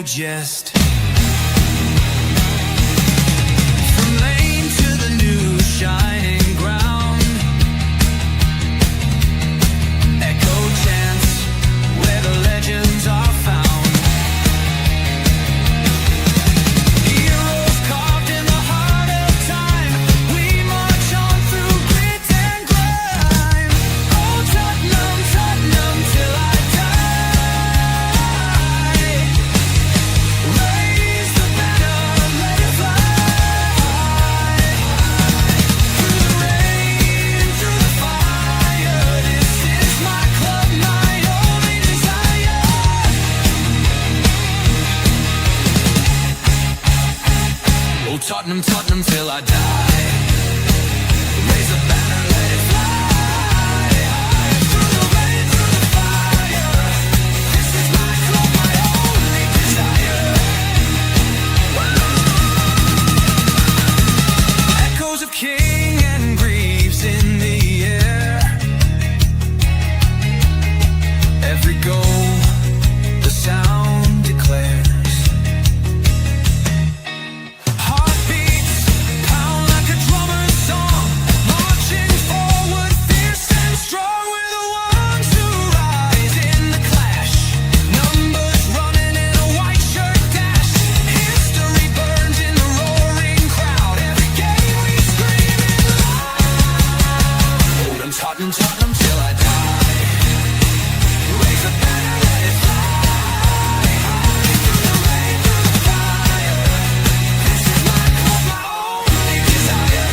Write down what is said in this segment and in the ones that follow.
jest. From lane to the new shining ground, echo chants where the legends are found. Heroes carved in the heart of time, we march on through grit and grime. Oh Tottenham, Tottenham till I die. Raise the banner, let it fly. Through the rain, through the fire, this is my club, my only desire. Oh Tottenham, Tottenham till I die. Raise the banner, let it fly. Through the rain, through the fire, this is my club, my only desire. Echoes of King and Greaves in the air. Every goal, the sound declares. Heartbeats pound like a drummer's song, marching forward, fierce and strong. We're the ones who rise in the clash. Numbers running in a white shirt dash. History burns in the roaring crowd. Every game we scream it loud. I'm Tottenham, Tottenham till I die. Raise the banner, let it fly. Through the rain, through the fire, this is my club, my only desire.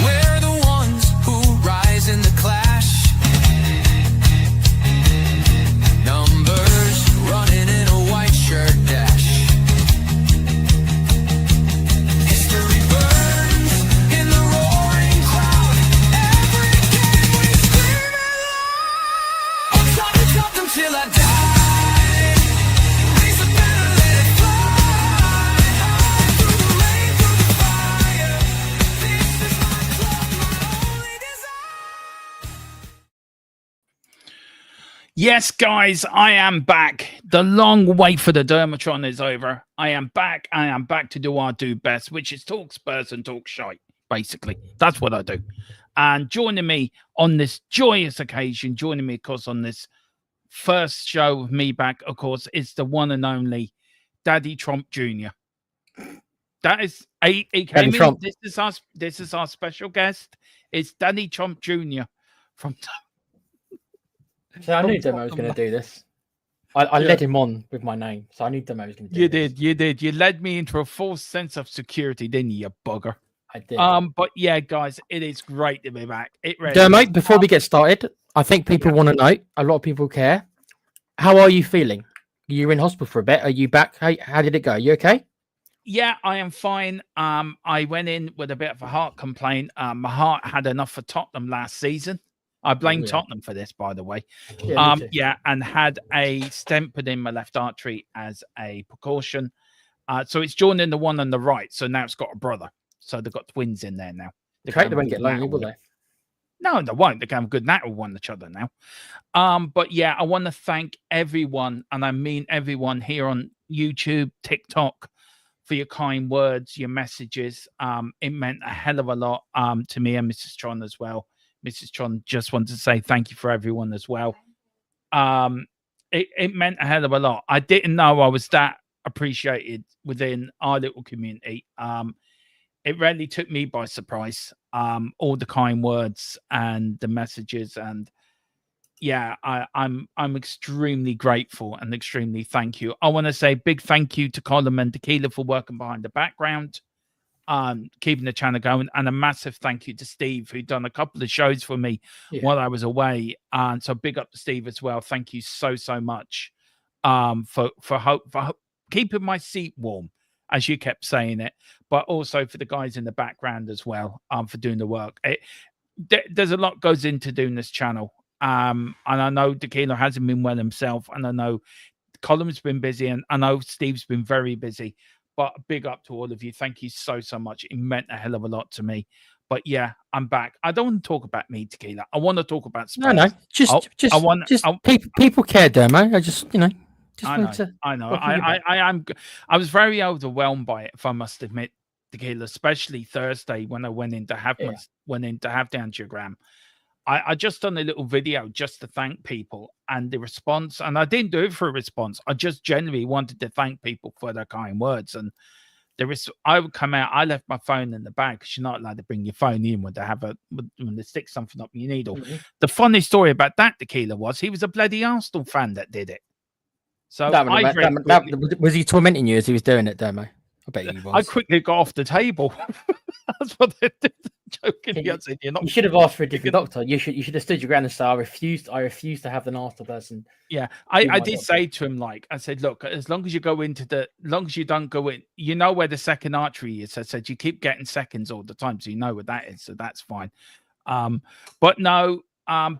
We're the ones who rise in the clash. Numbers running in a white shirt dash. History burns in the roaring crowd. Every game we scream it loud. I'm Tottenham, Tottenham till I die. Raise the banner, let it fly. Through the rain, through the fire, this is my club, my only desire. Yes, guys, I am back. The long wait for the DERMOTRON is over. I am back. I am back to do what I do best, which is talk Spurs and talk shite, basically. That's what I do. And joining me on this joyous occasion, joining me, of course, on this first show of me back, of course, is the one and only Daddy Trump Jr. That is, he came Daddy in. Trump. This is our special guest. It's Daddy Trump Jr. from So I knew Demo was going to do this. I led him on with my name, so I knew Demo was going to do this. You did. You led me into a false sense of security, didn't you, you bugger? I did. But yeah, guys, it is great to be back. It really Dermo, is. before we get started, I think people want to know. A lot of people care. How are you feeling? You were in hospital for a bit. Are you back? How did it go? You okay? Yeah, I am fine. I went in with a bit of a heart complaint. My heart had enough for Tottenham last season. I blame Tottenham for this, by the way. Yeah, me too. And had a stent put in my left artery as a precaution. So it's joined in the one on the right. So now it's got a brother. So they've got twins in there now. Okay, they won't get lonely, will they? No, they won't. They can have a good night with one each other now. But yeah, I want to thank everyone, and I mean everyone here on YouTube, TikTok, for your kind words, your messages. It meant a hell of a lot to me and Mrs. Tron as well. Mrs. Tron, just wanted to say thank you for everyone as well. It meant a hell of a lot. I didn't know I was that appreciated within our little community. It really took me by surprise. All the kind words and the messages, and yeah, I'm extremely grateful and extremely thank you. I want to say big thank you to Colin and Tequila for working behind the background, keeping the channel going, and a massive thank you to Steve, who done a couple of shows for me while I was away. And so big up to Steve as well. Thank you so much for keeping my seat warm, as you kept saying it, but also for the guys in the background as well, for doing the work. There's a lot goes into doing this channel. And I know Tequila hasn't been well himself, and I know Colum's been busy, and I know Steve's been very busy. But big up to all of you. Thank you so much. It meant a hell of a lot to me. But yeah, I'm back. I don't want to talk about me, Tequila. I want to talk about Spurs. No, just people care, Dermo. I just I know. I was very overwhelmed by it, if I must admit, Tequila, especially Thursday when I went in to have the angiogram. I just done a little video just to thank people and the response, and I didn't do it for a response. I just genuinely wanted to thank people for their kind words. And I would come out. I left my phone in the bag because you're not allowed to bring your phone in when they stick something up your needle. Mm-hmm. The funny story about that, Tequila, was he was a bloody Arsenal fan that did it. So was he tormenting you as he was doing it, Dermo? I bet he was. I quickly got off the table. That's what they did. Joking. You should have asked for a different doctor. You should have stood your ground and said, I refuse to have an Arsenal person. Yeah, I did say to him, like, I said, look, as long as you don't go in, you know where the second artery is. I said, you keep getting seconds all the time, so you know where that is. So that's fine. But no,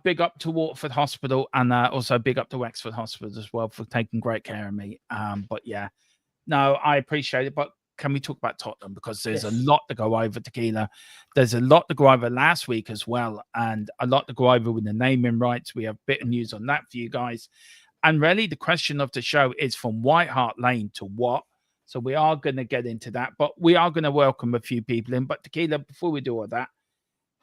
big up to Waterford Hospital, and also big up to Wexford Hospital as well for taking great care of me. But yeah, no, I appreciate it. But can we talk about Tottenham? Because there's a lot to go over, Tequila. There's a lot to go over last week as well, and a lot to go over with the naming rights. We have a bit of news on that for you guys. And really, the question of the show is from White Hart Lane to what? So we are going to get into that, but we are going to welcome a few people in. But Tequila, before we do all that,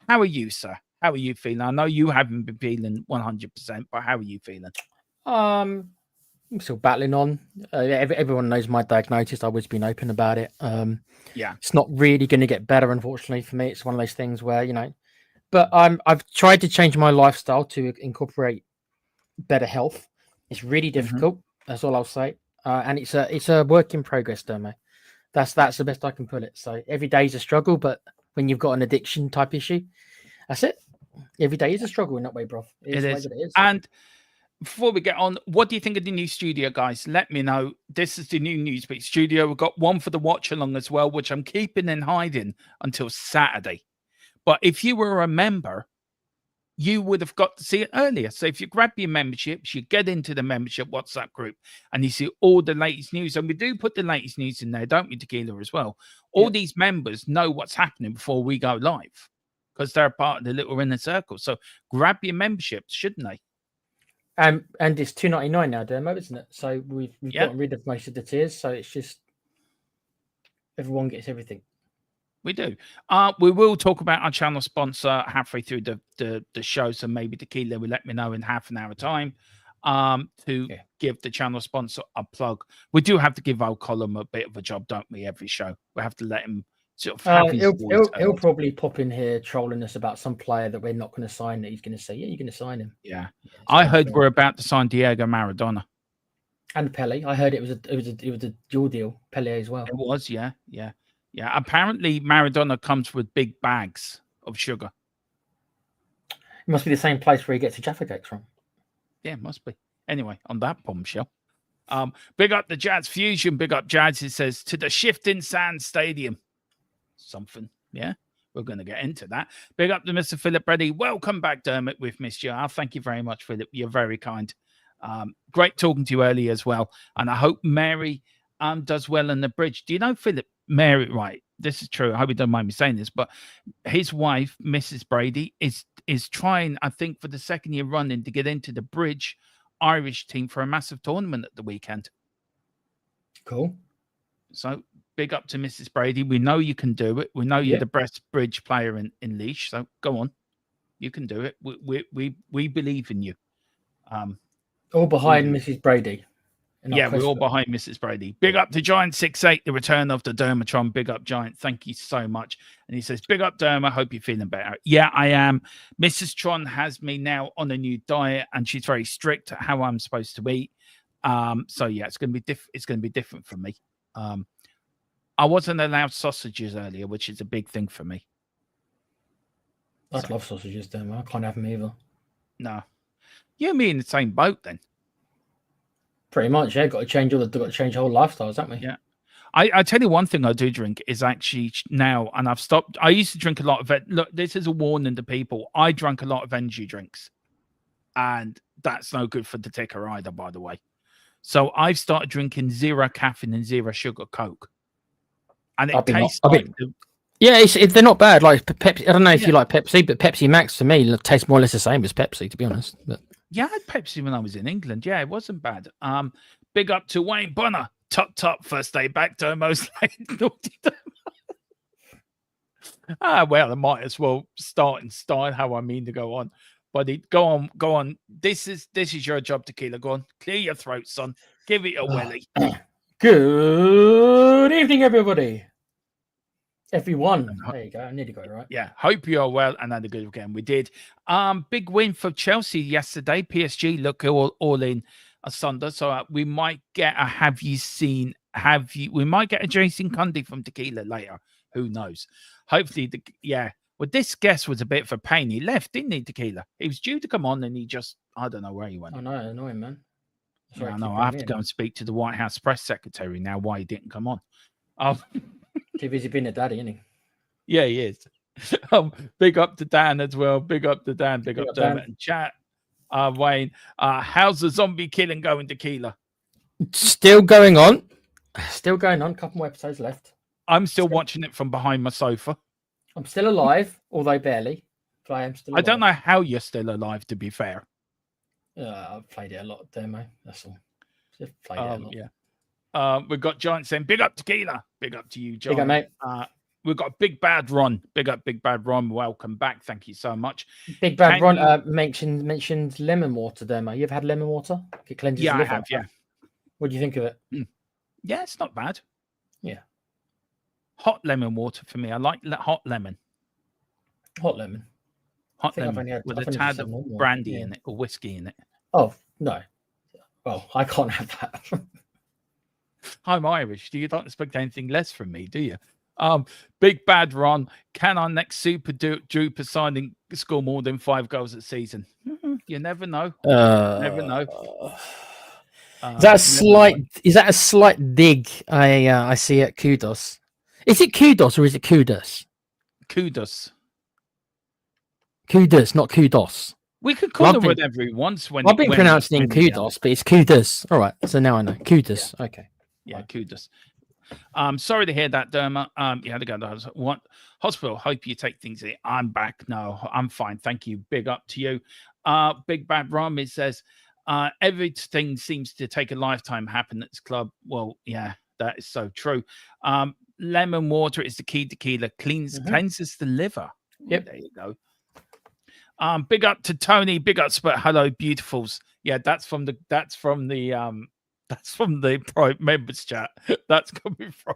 how are you, sir? How are you feeling? I know you haven't been feeling 100%, but how are you feeling? I'm still battling on. Everyone knows my diagnosis. I've always been open about it. Yeah, it's not really going to get better, unfortunately, for me. It's one of those things where, but I've tried to change my lifestyle to incorporate better health. It's really difficult. Mm-hmm. That's all I'll say. And it's a work in progress, Dermo. That's the best I can put it. So every day is a struggle, but when you've got an addiction type issue, that's it. Every day is a struggle in that way, bro. It is. And before we get on, what do you think of the new studio, guys? Let me know. This is the new Newsbeat studio. We've got one for the watch along as well, which I'm keeping in hiding until Saturday. But if you were a member, you would have got to see it earlier. So if you grab your memberships, you get into the membership WhatsApp group and you see all the latest news. And we do put the latest news in there, don't we, Tequila, as well? All these members know what's happening before we go live because they're part of the little inner circle. So grab your memberships, shouldn't they? And it's $2.99 now, Dermo, isn't it? So we've gotten rid of most of the tiers. So it's just everyone gets everything. We do. We will talk about our channel sponsor halfway through the show. So maybe Tequila will let me know in half an hour time to give the channel sponsor a plug. We do have to give our column a bit of a job, don't we? Every show we have to let him sort of have he'll probably pop in here trolling us about some player that we're not going to sign that he's going to say, you're going to sign him. Yeah. I heard we're about to sign Diego Maradona. And Pele. I heard it was a dual deal. Pele as well. It was, yeah. Apparently Maradona comes with big bags of sugar. It must be the same place where he gets his Jaffa cakes from. Yeah, it must be. Anyway, on that bombshell. Big up the Jazz Fusion, big up Jazz. It says to the Shifting Sand Stadium. Something, yeah. We're going to get into that. Big up to Mr. Philip Reddy. Welcome back, Dermot. We've missed you. Thank you very much, Philip. You're very kind. Great talking to you earlier as well. And I hope Mary does well in the bridge. Do you know, Philip, Mary, right? This is true. I hope you don't mind me saying this, but his wife, Mrs. Brady, is trying, I think, for the second year running to get into the bridge Irish team for a massive tournament at the weekend. Cool. So big up to Mrs. Brady. We know you can do it. We know you're the best bridge player in Leash. So go on, you can do it. We believe in you. All behind Mrs. Brady. Yeah, we're all behind Mrs. Brady. Big up to Giant 68, the return of the Dermotron. Big up, Giant. Thank you so much. And he says, big up, Derm. I hope you're feeling better. Yeah, I am. Mrs. Tron has me now on a new diet, and she's very strict at how I'm supposed to eat. So yeah, it's going to be different for me. I wasn't allowed sausages earlier, which is a big thing for me. I love sausages, Derm. I can't have them either. No, you and me in the same boat then. Pretty much, yeah. Got to change whole lifestyles, haven't we? Yeah. I tell you one thing I do drink is actually now, and I've stopped. I used to drink a lot of it. Look, this is a warning to people. I drank a lot of energy drinks, and that's no good for the ticker either, by the way. So I've started drinking 0 caffeine and 0 sugar Coke, and I'll it be not- tastes I'll be- like Yeah, they're not bad. Like Pepsi. I don't know if Yeah. you like Pepsi, but Pepsi Max to me tastes more or less the same as Pepsi, to be honest. But yeah, I had Pepsi when I was in England. Yeah, it wasn't bad. Big up to Wayne Bonner. Top first day back to most late. Well, I might as well start in style how I mean to go on. Buddy, go on. This is your job, Tequila. Go on. Clear your throat, son. Give it a welly. good evening, everybody. Everyone. There you go. I need to go right. Yeah, hope you're well and had a good weekend. We did. Big win for Chelsea yesterday. PSG look all in asunder. So we might get a we might get a Jason Cundy from Tequila later. Who knows? Hopefully, well, this guest was a bit of a pain. He left, didn't he, Tequila? He was due to come on and he just, I don't know where he went. I know, annoying, man. Yeah, I know. I have to go and speak to the White House press secretary now why he didn't come on. Too busy being a daddy, isn't he? Yeah, he is. Big up to Dan as well. Big up to Dan. Big up Dermot and chat. Wayne, how's the zombie killing going, Tequila? Still going on. Still going on. A couple more episodes left. I'm still watching it from behind my sofa. I'm still alive, although barely. But I am still alive. I don't know how you're still alive, to be fair. I've played it a lot, Demo. That's all. Just played it a lot. Yeah. We've got Giant saying, big up Tequila. Big up to you, John. Big up, mate. We've got Big Bad Ron. Big up, Big Bad Ron. Welcome back. Thank you so much. Big Bad Ron mentioned lemon water, Demo. You ever had lemon water? It cleanses the liver. I have, yeah. What do you think of it? Yeah, it's not bad. Yeah. Hot lemon water for me. I like hot lemon. Hot lemon. Hot lemon with a tad of brandy in it or whiskey in it. Oh, no. Well, I can't have that. I'm Irish. Do you not expect anything less from me, do you? Big Bad Ron, can our next Super Duper signing score more than 5 goals a season? You never know. Never know. Is that a slight dig? I see it. Kudos. Is it kudos or is it kudos? Kudos. Kudos, not kudos. We could call it whatever we want. I've been pronouncing in kudos, but it's kudos. All right, so now I know. Kudos. Yeah. Okay. Yeah, kudos. Sorry to hear that, Derma. You had to go to the hospital. Hope you take things easy. I'm back. No, I'm fine. Thank you. Big up to you. Big Bad Rum, it says, everything seems to take a lifetime to happen at this club. Well, yeah, that is so true. Lemon water is the key. Tequila cleanses the liver. Yep. There you go. Big up to Tony. Big up, hello, beautifuls. Yeah, that's from the private members chat. That's coming from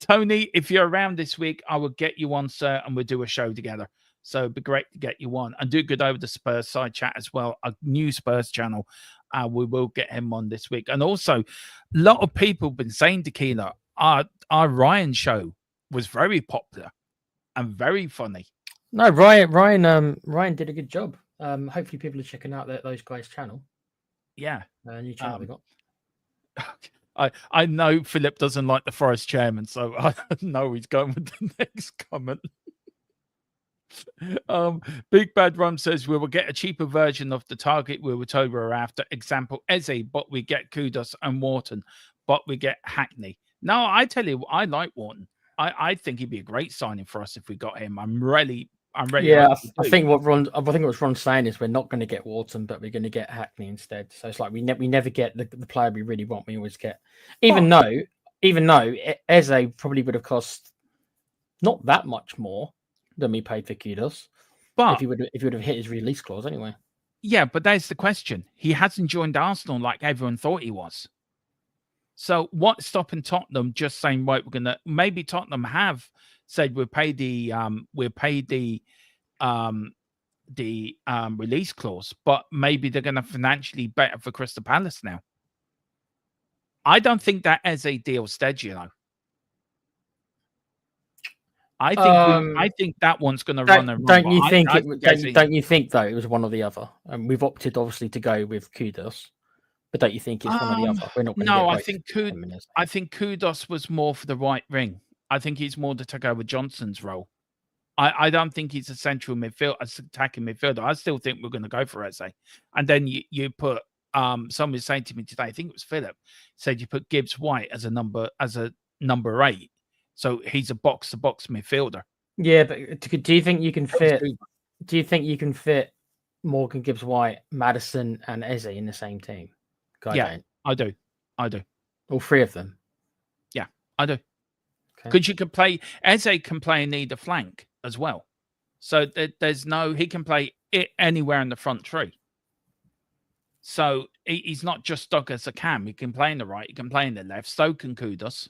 Tony. If you're around this week, I will get you on, sir, and we'll do a show together. So it'd be great to get you on and do good over the Spurs side chat as well. A new Spurs channel. We will get him on this week. And also, a lot of people have been saying, Tequila, our Ryan show was very popular and very funny. No, Ryan did a good job. Hopefully people are checking out those guys' channel. Yeah. New channel we got. I know Philip doesn't like the Forest chairman, so I know he's going with the next comment. Big Bad Rum says we will get a cheaper version of the target we were told we were after. Example, Eze, but we get Kudos and Wharton, but we get Hackney. No, I tell you, I like Wharton. I think he'd be a great signing for us if we got him. I'm ready. Yeah, I think what Ron's saying is we're not going to get Wharton, but we're going to get Hackney instead. So it's like we never get the player we really want. We always get, even though Eze probably would have cost not that much more than we paid for Kudos, but if he would have hit his release clause anyway. Yeah, but that's the question. He hasn't joined Arsenal like everyone thought he was. So what's stopping Tottenham just saying, right, we're gonna, maybe Tottenham have said we'll pay the release clause, but maybe they're gonna financially better for Crystal Palace now. I don't think that as a deal stead, you know. I think that one's going to run and run. Don't you think though it was one or the other? And we've opted obviously to go with Kudos, but don't you think it's one or the other? We're not. No, I think Kudos was more for the right wing. I think he's more to take over Johnson's role. I don't think he's a central midfield, attacking midfielder. I still think we're going to go for Eze, and then you put someone was saying to me today, I think it was Philip, said you put Gibbs White as a number 8, so he's a box-to-box midfielder. Yeah, but do you think you can fit? Zuma. Do you think you can fit Morgan Gibbs White, Madison, and Eze in the same team? Yeah, I do. All three of them. Yeah, I do. Okay. Because you could play Eze can play in either flank as well, so there's no he can play it anywhere in the front three. So he's not just stuck as a cam. He can play in the right. He can play in the left. So can Kudos.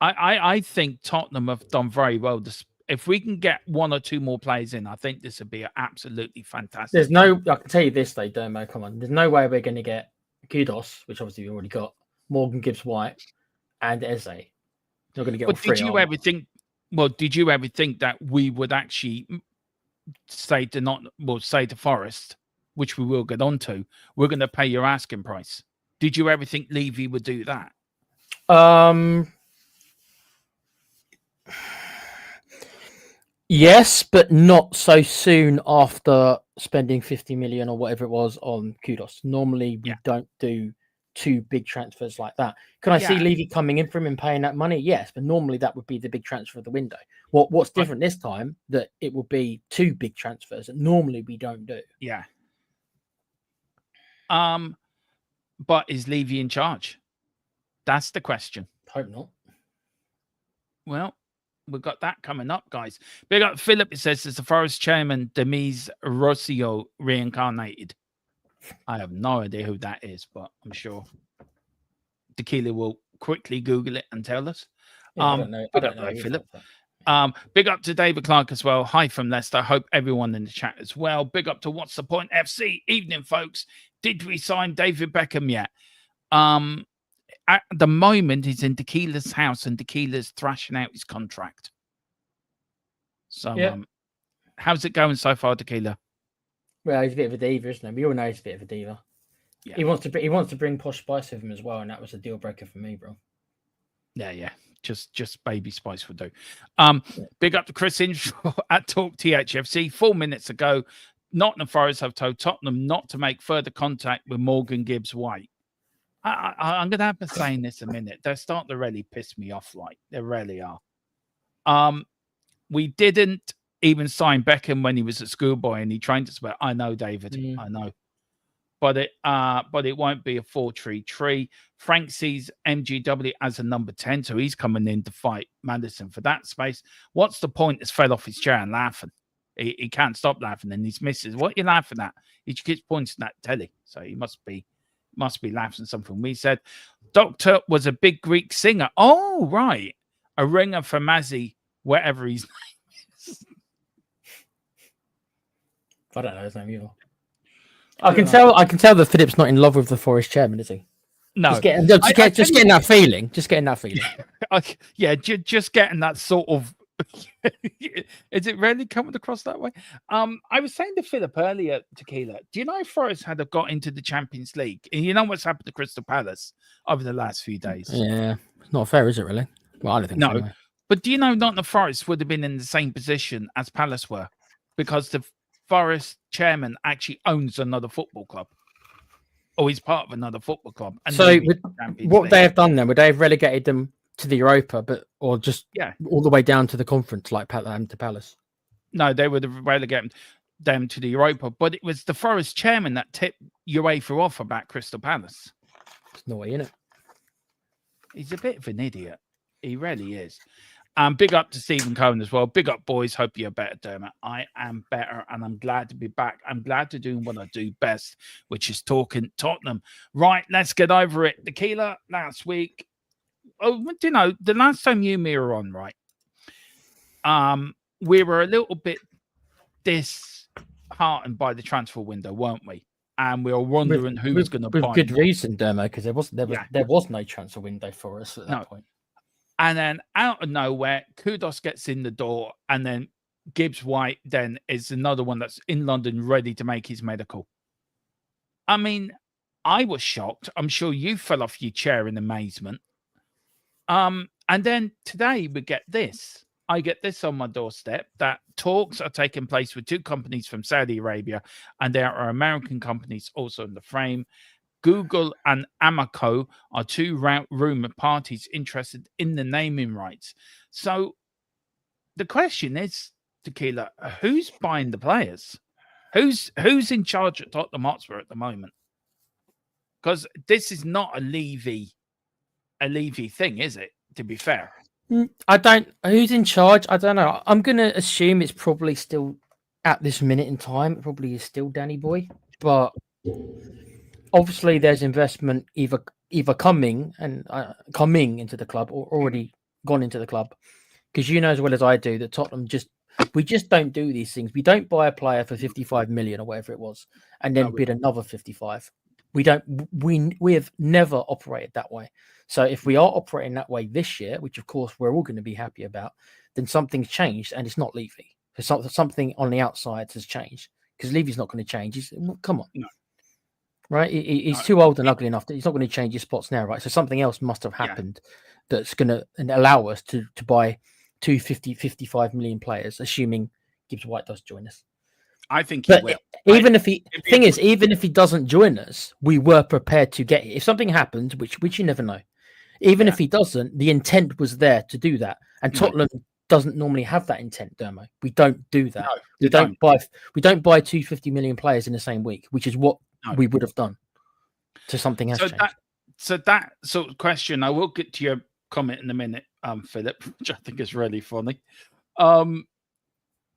I think Tottenham have done very well. If we can get 1 or 2 more players in, I think this would be absolutely fantastic. There's no, I can tell you this though, Dermo, come on. There's no way we're going to get Kudos, which obviously we already got, Morgan Gibbs White, and Eze. You're going to get all three. Did you ever think? Well, did you ever think that we would actually say to Forest, which we will get onto, we're going to pay your asking price? Did you ever think Levy would do that? Yes, but not so soon after spending 50 million or whatever it was on Kudos. Normally, we don't do 2 big transfers like that. Can I see Levy coming in for him and paying that money? Yes, but normally that would be the big transfer of the window. What's different this time, that it will be 2 big transfers that normally we don't do. Yeah. But is Levy in charge? That's the question. Hope not. Well, we've got that coming up, guys. Big up Philip. It says, is the Forest chairman Demise Rossio reincarnated? I have no idea who that is, but I'm sure Tequila will quickly Google it and tell us. Yeah, I don't know. I don't know, Philip. Big up to David Clark as well. Hi from Leicester. Hope everyone in the chat as well. Big up to What's the Point FC. Evening, folks. Did we sign David Beckham yet? At the moment, he's in Tequila's house and Tequila's thrashing out his contract. So, how's it going so far, Tequila? Well, he's a bit of a diva, isn't he? We all know he's a bit of a diva. Yeah. He wants to bring Posh Spice with him as well, and that was a deal breaker for me, bro. Yeah. Just baby Spice would do. Big up to Chris Inshaw at Talk THFC. 4 minutes ago, Nottingham Forest have told Tottenham not to make further contact with Morgan Gibbs White. I'm going to have to say in this a minute. They're starting to really piss me off, like they really are. We didn't even sign Beckham when he was a schoolboy and he trained us well. I know, David. I know. But it won't be a 4-3-3. Frank sees MGW as a number 10, so he's coming in to fight Madison for that space. What's the point? Has fell off his chair and laughing. He can't stop laughing, and his missus, what are you laughing at? He keeps pointing at telly, so he must be laughing something we said. Doctor was a big Greek singer. Oh, right. A ringer for Mazzy, whatever his name is. I don't know his name either. I can tell that Philip's not in love with the Forest chairman, is he? No. Just getting that feeling. Just getting that feeling. Just getting that sort of. Is it really coming across that way? I was saying to Philip earlier, Tequila, do you know if Forest had got into the Champions League? And you know what's happened to Crystal Palace over the last few days? Yeah, it's not fair, is it, really? Well, I don't think so. Anyway. But do you know Nottingham Forest would have been in the same position as Palace were? Because the Forest chairman actually owns another football club. Or he's part of another football club. And so what they have done then, would they have relegated them to the Europa, or just all the way down to the conference, like to Palace? No, they would have relegated them to the Europa, but it was the Forest chairman that tipped UEFA off about Crystal Palace. It's no way in it. He's a bit of an idiot. He really is. Big up to Stephen Cohen as well. Big up, boys. Hope you're better, Dermot. I am better, and I'm glad to be back. I'm glad to do what I do best, which is talking Tottenham. Right, let's get over it. Tequila, last week. Oh, you know, the last time you and me were on, right? We were a little bit disheartened by the transfer window, weren't we? And we were wondering who was going to buy. With good reason, Dermo, because there was no transfer window for us at that point. And then out of nowhere, Kudos gets in the door, and then Gibbs White then is another one that's in London ready to make his medical. I mean, I was shocked. I'm sure you fell off your chair in amazement. And then today we get this. I get this on my doorstep that talks are taking place with 2 companies from Saudi Arabia, and there are American companies also in the frame. Google and Amoco are 2 rumored parties interested in the naming rights. So the question is, Tequila, who's buying the players? Who's in charge at Tottenham Hotspur at the moment? Because this is not a Levy thing, is it? To be fair, I don't. Who's in charge? I don't know. I'm gonna assume it's probably still at this minute in time. It probably is still Danny Boy, but obviously there's investment either coming into the club or already gone into the club. Because you know as well as I do that Tottenham we just don't do these things. We don't buy a player for 55 million or whatever it was, and then bid another 55. We don't. We have never operated that way. So if we are operating that way this year, which of course we're all going to be happy about, then something's changed, and it's not Levy. So something on the outside has changed because Levy's not going to change. Come on, no. Right? He's too old and ugly enough that he's not going to change his spots now, right? So something else must have happened that's going to allow us to buy 55 million players, assuming Gibbs White does join us. I think he will. Even if he doesn't join us, we were prepared to get it. If something happened, which you never know, even if he doesn't, the intent was there to do that. And Tottenham doesn't normally have that intent, Dermo. We don't do that. No, we don't buy 250 million players in the same week, which is what we would have done. So something has changed. That sort of question, I will get to your comment in a minute, Philip, which I think is really funny.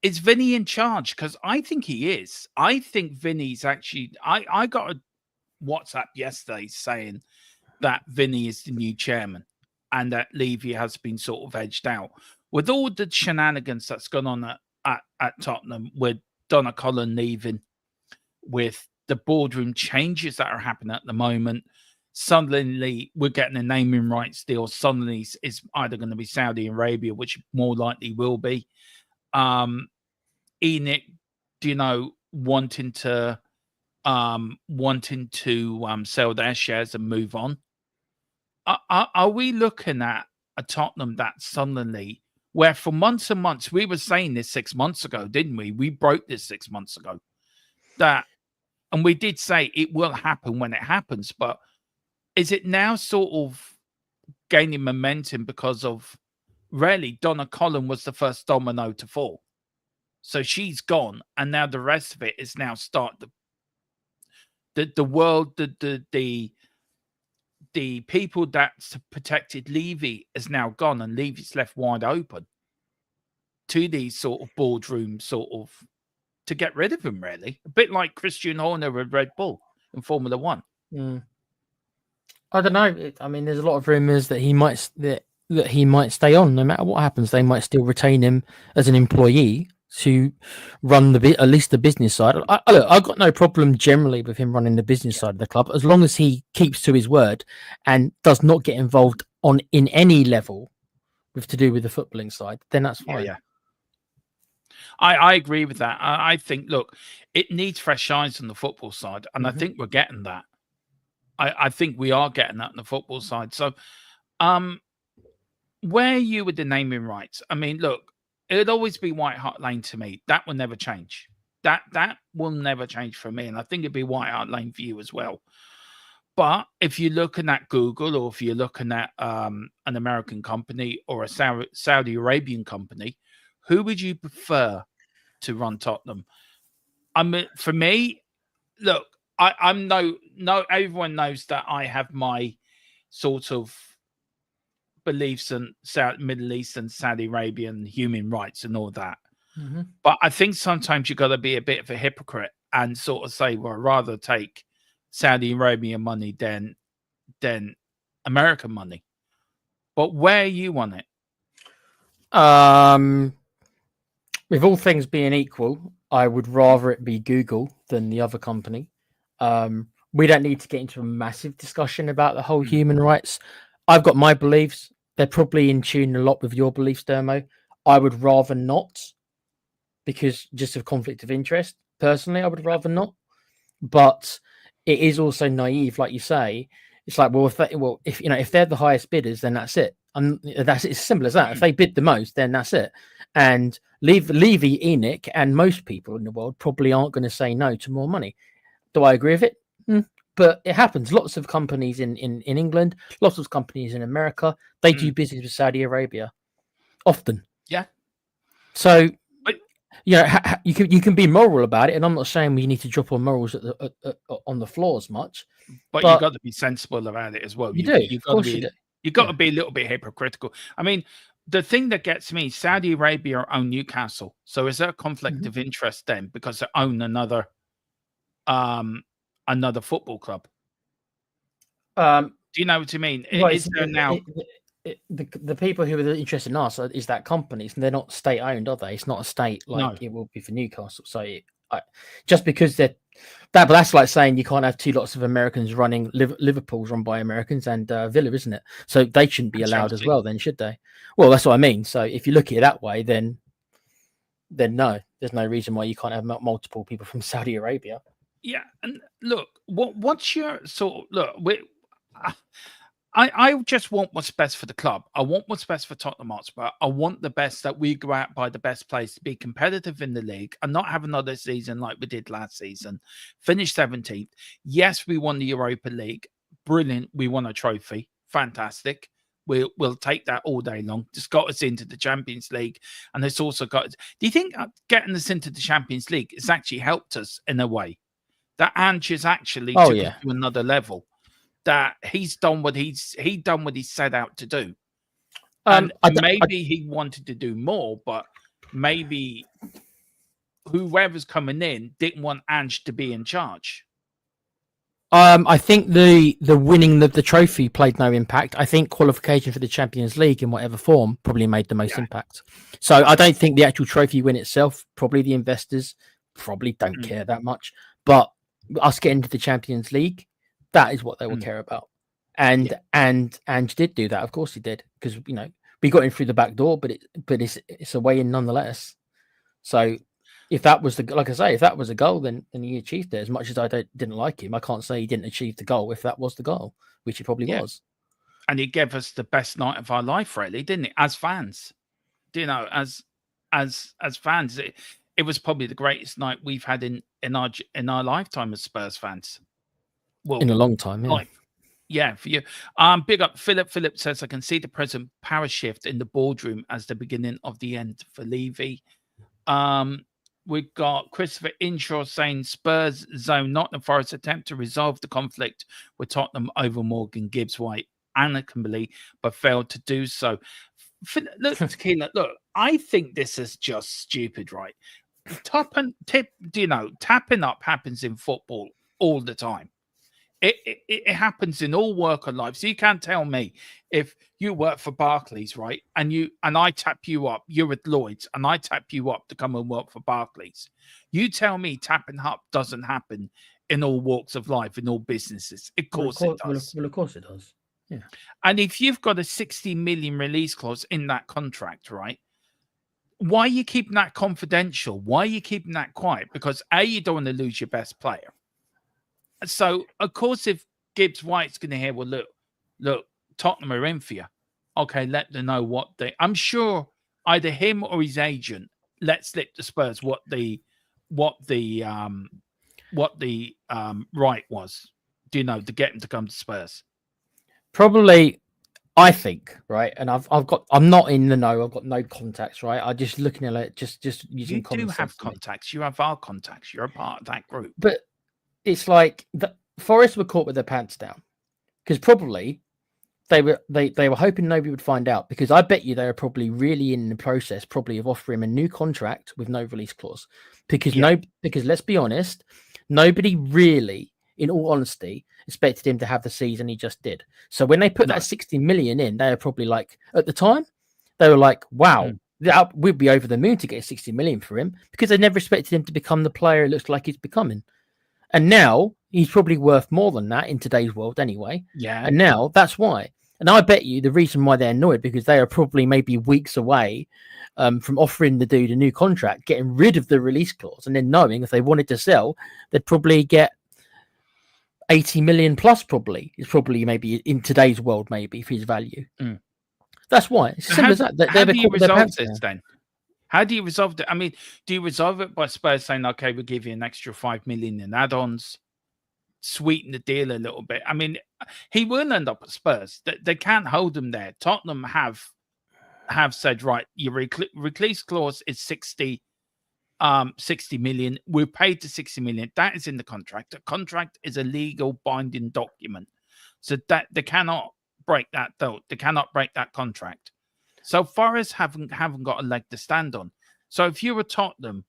Is Vinny in charge? Because I think he is. I think Vinny's actually. I got a WhatsApp yesterday saying that Vinny is the new chairman and that Levy has been sort of edged out. With all the shenanigans that's gone on at Tottenham, with Donna Cullen leaving, with the boardroom changes that are happening at the moment, suddenly we're getting a naming rights deal. Suddenly it's either going to be Saudi Arabia, which more likely will be. Enoch, wanting to sell their shares and move on. Are we looking at a Tottenham that suddenly, where for months and months, we were saying this 6 months ago, didn't we? We broke this 6 months ago. And we did say it will happen when it happens, but is it now sort of gaining momentum because of really Donna Cullen was the first domino to fall? So she's gone, and now the rest of it is now the world, the people that protected Levy is now gone, and Levy's left wide open to these sort of boardroom to get rid of him, really. A bit like Christian Horner with Red Bull in Formula One. I don't know. I mean, there's a lot of rumors that he might stay on no matter what happens. They might still retain him as an employee to run at least the business side. I've got no problem generally with him running the business side of the club, as long as he keeps to his word and does not get involved in any level to do with the footballing side. Then that's fine. Yeah. I agree with that. I think, look, it needs fresh eyes on the football side, and I think we're getting that. I think we are getting that on the football side. So, where are you with the naming rights? I mean, look, it'd always be White Hart Lane to me. That will never change. That will never change for me, and I think it'd be White Hart Lane for you as well. But if you're looking at Google, or if you're looking at an American company or a Saudi Arabian company, who would you prefer to run Tottenham? For me, look, I'm no. Everyone knows that I have my sort of beliefs in Middle East and Saudi Arabian human rights and all that. But I think sometimes you've got to be a bit of a hypocrite and sort of say, well, I'd rather take Saudi Arabian money than American money. But where are you on it? With all things being equal, I would rather it be Google than the other company. We don't need to get into a massive discussion about the whole human rights. I've got my beliefs. They're probably in tune a lot with your beliefs, Dermo. I would rather not, because just of conflict of interest. Personally, I would rather not. But it is also naive, like you say. It's like, well, if they're the highest bidders, then that's it. And that's as simple as that. If they bid the most, then that's it. And Levy, Enoch, and most people in the world probably aren't going to say no to more money. Do I agree with it? But it happens. Lots of companies in England, lots of companies in America, they do business with Saudi Arabia often. Yeah. So, But- you can be moral about it, and I'm not saying we need to drop our morals on the floor as much. But you got to be sensible about it as well. You do. You've got to be a little bit hypocritical. I mean, the thing that gets me, Saudi Arabia own Newcastle. So is there a conflict of interest then because they own another football club? Do you know what I mean? Is there now? The people who are interested in us is that companies, and they're not state owned, are they? It's not a state like it will be for Newcastle. So just because that's like saying you can't have two lots of Americans running. Liverpool's run by Americans and Villa, isn't it? So they shouldn't be allowed as well, then, should they? Well, that's what I mean. So if you look at it that way, then no, there's no reason why you can't have multiple people from Saudi Arabia. Yeah, and look, what's your sort? Look, I just want what's best for the club. I want what's best for Tottenham Hotspur. I want the best, that we go out by the best place to be competitive in the league and not have another season like we did last season. Finish 17th. Yes, we won the Europa League. Brilliant. We won a trophy. Fantastic. We'll take that all day long. Just got us into the Champions League. And it's also got... Do you think getting us into the Champions League has actually helped us in a way? That Ange has actually took it to another level. That he's done what he set out to do, and maybe he wanted to do more, but maybe whoever's coming in didn't want Ange to be in charge. I think the winning the trophy played no impact. I think qualification for the Champions League in whatever form probably made the most impact. So I don't think the actual trophy win itself, probably the investors probably don't care that much, but us getting to the Champions League, that is what they will care about. And Ange did do that. Of course he did, because we got in through the back door, but it's a way in nonetheless. So if that was if that was a goal, then he achieved it. As much as I didn't like him, I can't say he didn't achieve the goal if that was the goal, which he probably was. And he gave us the best night of our life, really, didn't he? As fans, as fans, it was probably the greatest night we've had in our lifetime as Spurs fans. Well, in a long time, for you. Big up Philip. Philip says, I can see the present power shift in the boardroom as the beginning of the end for Levy. We've got Christopher Inshaw saying Spurs zone Nottingham Forest attempt to resolve the conflict with Tottenham over Morgan Gibbs White amicably, but failed to do so. Look, Tequila, look, I think this is just stupid, right? Tapping up happens in football all the time. It happens in all work of life. So you can't tell me if you work for Barclays, right? And I tap you up, you're at Lloyd's, and I tap you up to come and work for Barclays. You tell me tapping up doesn't happen in all walks of life, in all businesses. Of course it does. Well, of course it does. Yeah. And if you've got a 60 million release clause in that contract, right? Why are you keeping that confidential? Why are you keeping that quiet? Because you don't want to lose your best player. So, of course, if Gibbs White's going to hear, well, look, Tottenham are in for you. Okay, let them know what I'm sure either him or his agent let slip the Spurs what the right was. To get him to come to Spurs. Probably, I think, right. And I'm not in the know. I've got no contacts, right. I'm just looking at it, just using. You do have contacts. You have our contacts. You're a part of that group. But it's like the Forest were caught with their pants down, because probably they were hoping nobody would find out, because I bet you they were probably really in the process of offering him a new contract with no release clause, because because let's be honest, nobody really, in all honesty, expected him to have the season he just did. So when they put that 60 million in, they were probably like, at the time, they were like, wow, we'd be over the moon to get 60 million for him, because they never expected him to become the player it looks like he's becoming. And now he's probably worth more than that in today's world anyway. Yeah. And now that's why. And I bet you the reason why they're annoyed, because they are probably maybe weeks away from offering the dude a new contract, getting rid of the release clause, and then knowing if they wanted to sell, they'd probably get 80 million plus, probably. It's probably maybe in today's world, maybe for his value. That's why. It's as simple as that. How They're do you caught with their resolve pants this down. then? How do you resolve it? I mean, do you resolve it by Spurs saying, okay, we'll give you an extra 5 million in add-ons, sweeten the deal a little bit? I mean, he will end up at Spurs. They can't hold him there. Tottenham have said, right, your release clause is 60 million. We're paid to 60 million. That is in the contract. The contract is a legal binding document. So that they cannot break that though. They cannot break that contract. So Forest haven't got a leg to stand on. So if you were Tottenham,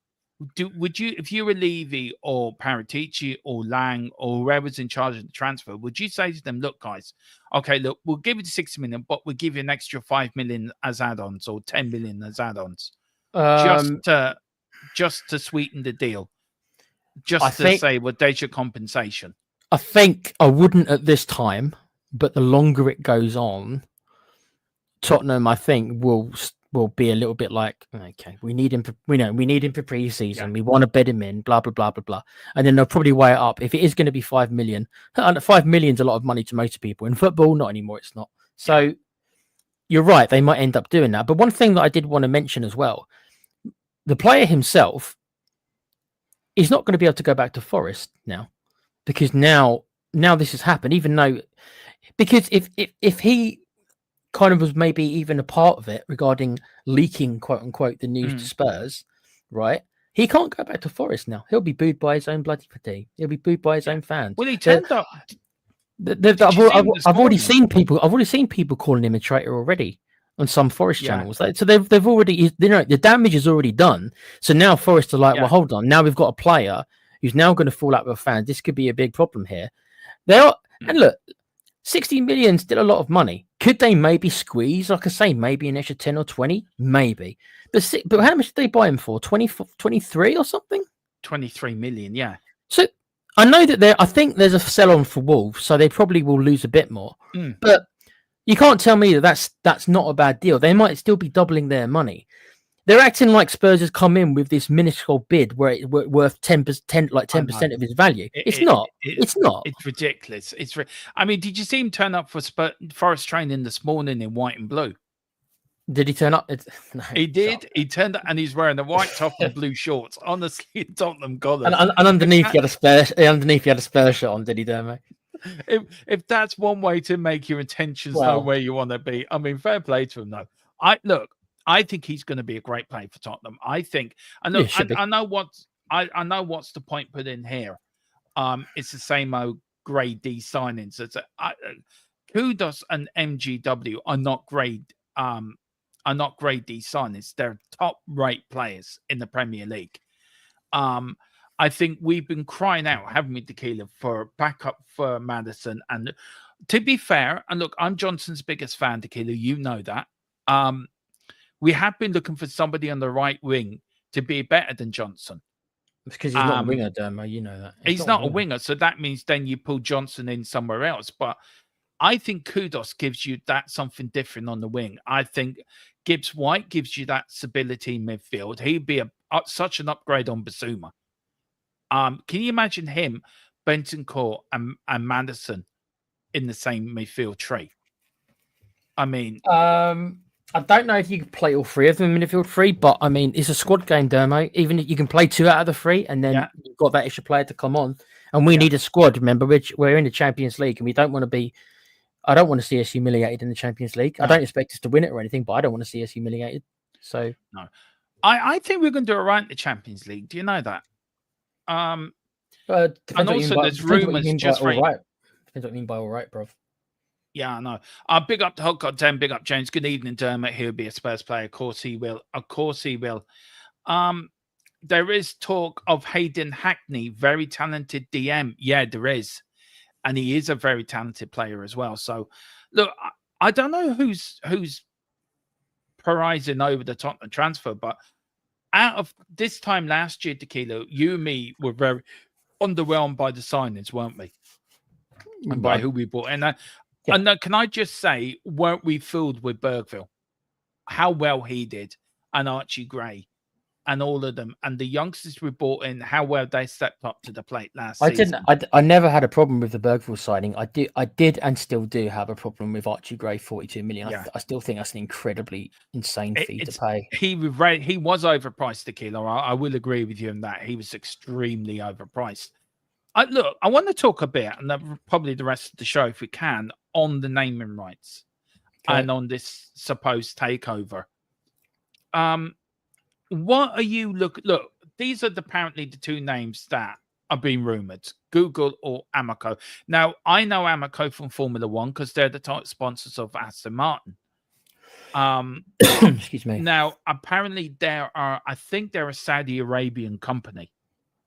would you, if you were Levy or Paratici or Lang or whoever's in charge of the transfer, would you say to them, look, guys, okay, look, we'll give you the 60 million, but we'll give you an extra 5 million as add-ons or 10 million as add-ons, just to sweeten the deal, just to say, well, there's your compensation? I think I wouldn't at this time, but the longer it goes on, Tottenham, I think, will be a little bit like, okay, we need him for pre-season. Yeah. We want to bed him in, blah blah blah blah blah, and then they'll probably weigh it up. If it is going to be 5 million, 5 million's a lot of money to most people. In football, not anymore. It's not. So you're right. They might end up doing that. But one thing that I did want to mention as well, the player himself is not going to be able to go back to Forest now, because now this has happened. Even though, because if he kind of was maybe even a part of it regarding leaking, quote unquote, the news to Spurs, right? He can't go back to Forest now. He'll be booed by his own bloody fatigue. He'll be booed by his own fans. Well, he turned up. I've already seen people calling him a traitor already on some Forest channels. So they've already, the damage is already done. So now Forest are like, well, hold on. Now we've got a player who's now going to fall out with fans. This could be a big problem here. And look, 60 million still a lot of money. Could they maybe squeeze, like I say, maybe an extra 10 or 20? Maybe. But how much did they buy him for? 23 or something? 23 million, yeah. So I know that I think there's a sell on for Wolves, so they probably will lose a bit more. But you can't tell me that that's not a bad deal. They might still be doubling their money. They're acting like Spurs has come in with this minuscule bid where it's worth 10% of his value. It's not. It's ridiculous. I mean, did you see him turn up for Forest training this morning in white and blue? Did he turn up? No, he did. He turned up and he's wearing a white top and blue shorts. Honestly, Tottenham got it. And underneath he had a Spurs shirt on. Did he, Dermo? If that's one way to make your intentions know where you want to be, I mean, fair play to him. Though, I think he's going to be a great player for Tottenham. I think. And look, I know what's the point put in here. It's the same old grade D signings. Kudos and MGW are not grade D signings. They're top rate players in the Premier League. I think we've been crying out, haven't we, Tequila, for backup for Maddison. And to be fair, and look, I'm Johnson's biggest fan, Tequila. You know that. We have been looking for somebody on the right wing to be better than Johnson. Because he's not a winger, Dermo. You know that. He's not a winger. So that means then you pull Johnson in somewhere else. But I think Kudos gives you that something different on the wing. I think Gibbs White gives you that stability in midfield. He'd be such an upgrade on Basuma. Can you imagine him, Bentancur and Maddison in the same midfield tree? I mean, I don't know if you can play all three of them in midfield three, but I mean, it's a squad game, Dermo. Even if you can play 2 out of the 3, and then you've got that extra player to come on. And we need a squad. Remember, we're in the Champions League, and we don't want to be. I don't want to see us humiliated in the Champions League. No. I don't expect us to win it or anything, but I don't want to see us humiliated. So no, I think we're going to do it right in the Champions League. Do you know that? And also, there's rumors just right. Depends what you mean by all right, bro. Yeah, I know. Big up to Hot God 10, big up James. Good evening, Dermot. He'll be a Spurs player. Of course he will. Of course he will. There is talk of Hayden Hackney, very talented DM. Yeah, there is. And he is a very talented player as well. So, look, I don't know who's rising over the Tottenham transfer, but out of this time last year, Tequila, you and me were very underwhelmed by the signings, weren't we? And by who we bought. And can I just say, weren't we fooled with Bergville? How well he did, and Archie Gray. and all of them, and the youngsters we brought in, how well they stepped up to the plate last I season. didn't. I never had a problem with the Bergville signing. I did, and still do have a problem with Archie Gray, 42 million. Yeah. I still think that's an incredibly insane fee to It's pay. he was overpriced, Tequila. I will agree with you on that. He was extremely overpriced. Look, I want to talk a bit, and probably the rest of the show, if we can, on the naming rights and on this supposed takeover. What are you look? These are apparently the two names that are being rumored: Google or Amoco. Now, I know Amoco from Formula One because they're the title sponsors of Aston Martin. Excuse me. Now, apparently, I think they're a Saudi Arabian company.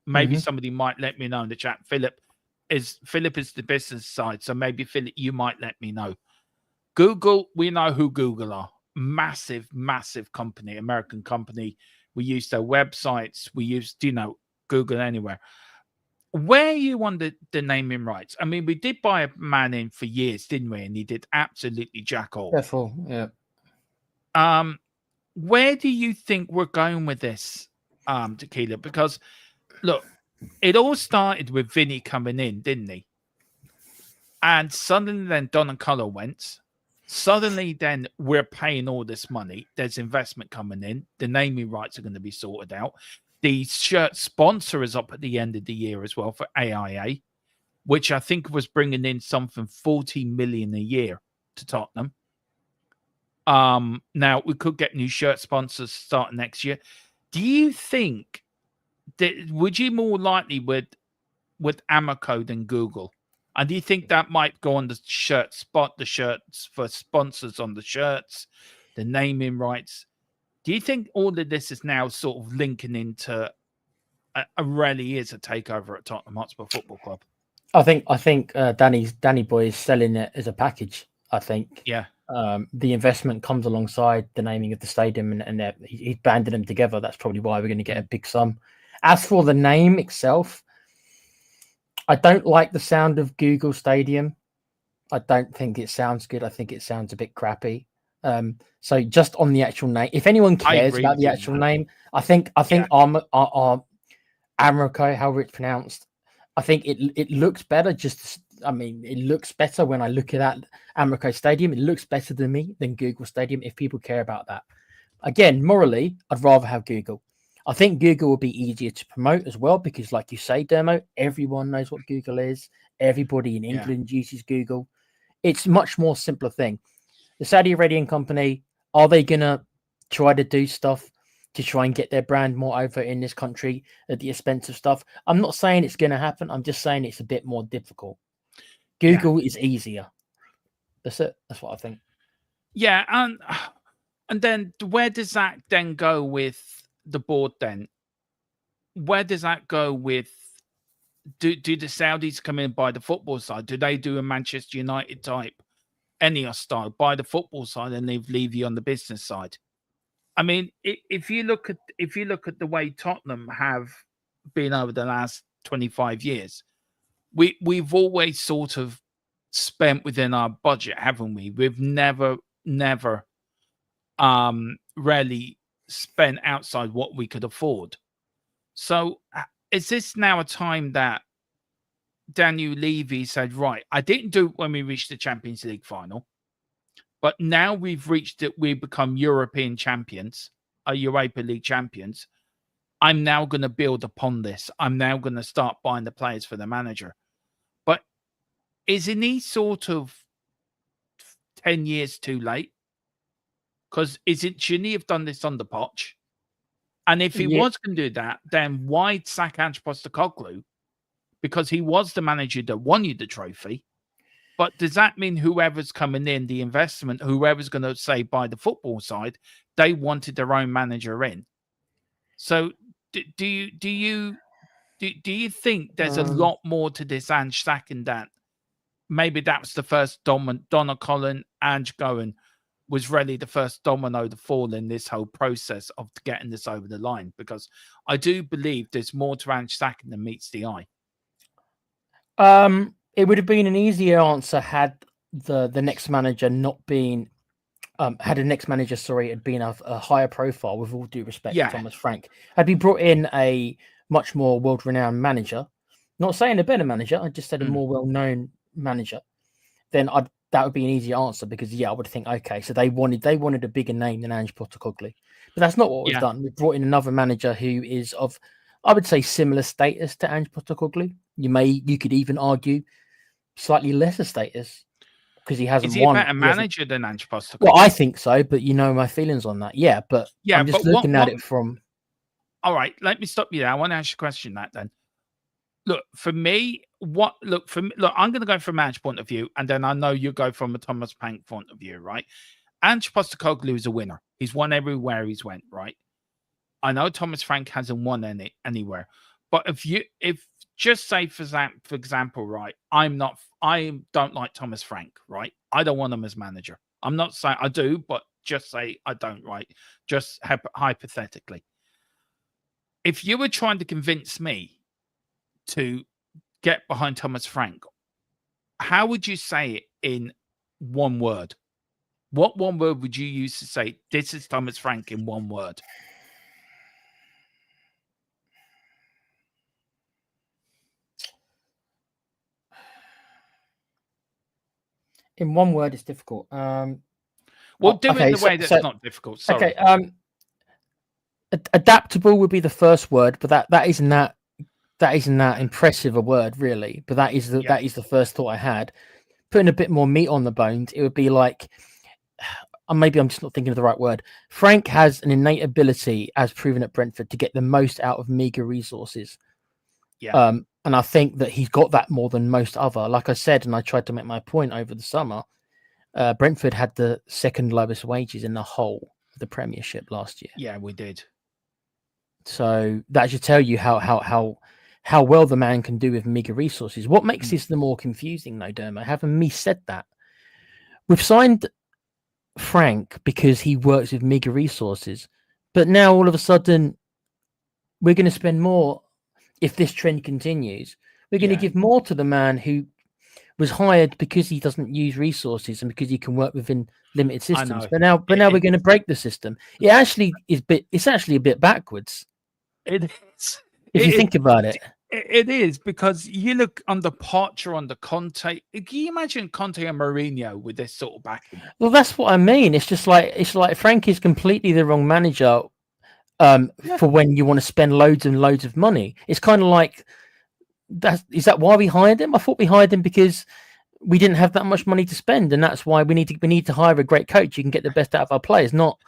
Maybe somebody might let me know in the chat. Philip is the business side, so maybe Philip, you might let me know. Google, we know who Google are. Massive company, American company. We use their websites. We use, Google anywhere. Where you on the naming rights? I mean, we did buy a man in for years, didn't we? And he did absolutely jack all. Careful, yeah. Where do you think we're going with this, Tequila? Because look, it all started with Vinny coming in, didn't he? And suddenly then Donnacolo went. Suddenly then we're paying all this money. There's investment coming in. The naming rights are going to be sorted out. The shirt sponsor is up at the end of the year as well for AIA, which I think was bringing in something 40 million a year to Tottenham. Now we could get new shirt sponsors starting next year. Do you think that would you more likely with Amoco than Google? And do you think that might go on the shirts for sponsors on the shirts, the naming rights? Do you think all of this is now sort of linking into really is a takeover at Tottenham Hotspur Football Club? I think Danny Boy is selling it as a package. I think. Yeah. The investment comes alongside the naming of the stadium, and he's banded them together. That's probably why we're going to get a big sum. As for the name itself, I don't like the sound of Google Stadium. I don't think it sounds good. I think it sounds a bit crappy. So just on the actual name, if anyone cares about the actual name, I think our Amrico, however it's pronounced, I think it looks better. It looks better when I look at that Amrico Stadium. It looks better to me than Google Stadium if people care about that. Again, morally, I'd rather have Google. I think Google will be easier to promote as well because, like you say, Dermo, everyone knows what Google is. Everybody in England uses Google. It's a much more simpler thing. The Saudi Arabian company, are they going to try to do stuff to try and get their brand more over in this country at the expense of stuff? I'm not saying it's going to happen. I'm just saying it's a bit more difficult. Google is easier. That's it. That's what I think. Yeah, and then where does that then go with the board then? Where does that go with do the Saudis come in by the football side? Do they do a Manchester United type Enios style by the football side and leave you on the business side? I mean, if you look at the way Tottenham have been over the last 25 years, we've always sort of spent within our budget, haven't we? We've never really spent outside what we could afford. So is this now a time that Daniel Levy said, right, I didn't do it when we reached the Champions League final, but now we've reached it, we become European champions, Europa League champions. I'm now going to build upon this. I'm now going to start buying the players for the manager. But isn't he sort of 10 years too late? Because shouldn't he have done this on the Poch? And if he was going to do that, then why sack Ange Postecoglou? Because he was the manager that won you the trophy. But does that mean whoever's coming in, the investment, whoever's going to say by the football side, they wanted their own manager in? So do you think there's a lot more to this Ange sacking that maybe that was the first Donna Collin, Ange going was really the first domino to fall in this whole process of getting this over the line? Because I do believe there's more to Ange sacking than meets the eye. It would have been an easier answer had the next manager not been had a next manager, sorry, had been a higher profile, with all due respect Yeah. to Thomas Frank, had been brought in a much more world-renowned manager, not saying a better manager, I just said a more well-known manager, then that would be an easy answer, because I would think, okay, so they wanted a bigger name than Ange Postecoglou, but that's not what we've done. We've brought in another manager who is of, I would say, similar status to Ange Postecoglou. You could even argue slightly lesser status, because he hasn't Is he won. a better manager than Ange Postecoglou? Well, I think so, but you know my feelings on that. Yeah, but I'm just looking at it from. All right, let me stop you there. I want to ask you a question that then. Look, for me, look, I'm going to go from Ange's point of view, and then I know you go from a Thomas Frank point of view, right? Ange Postecoglou is a winner. He's won everywhere he's went, right? I know Thomas Frank hasn't won anywhere, but if just say for example, right, I don't like Thomas Frank, right? I don't want him as manager. I'm not saying I do, but just say I don't, right? Just hypothetically. If you were trying to convince me to get behind Thomas Frank, how would you say it in one word? What one word would you use to say this is Thomas Frank in one word? In one word, it's difficult. Well, do it in a way that's not difficult. Sorry. Okay. Adaptable would be the first word, but that isn't that impressive a word, really. But that is the first thought I had. Putting a bit more meat on the bones, it would be like, maybe I'm just not thinking of the right word. Frank has an innate ability, as proven at Brentford, to get the most out of meager resources. Yeah. And I think that he's got that more than most other. Like I said, and I tried to make my point over the summer, Brentford had the second lowest wages in the whole of the Premiership last year. Yeah, we did. So that should tell you how well the man can do with meager resources. What makes this the more confusing, though, Dermo, having me said that, we've signed Frank because he works with meager resources, but now all of a sudden we're going to spend more. If this trend continues, we're going to give more to the man who was hired because he doesn't use resources and because he can work within limited systems. But now we're going to break the system. It's actually a bit backwards. It is. If you think about it. It is, because you look under Poch or under Conte. Can you imagine Conte and Mourinho with this sort of backing? Well, that's what I mean. It's like Frank is completely the wrong manager for when you want to spend loads and loads of money. It's kind of like is that why we hired him? I thought we hired him because we didn't have that much money to spend, and that's why we need to hire a great coach who can get the best out of our players, not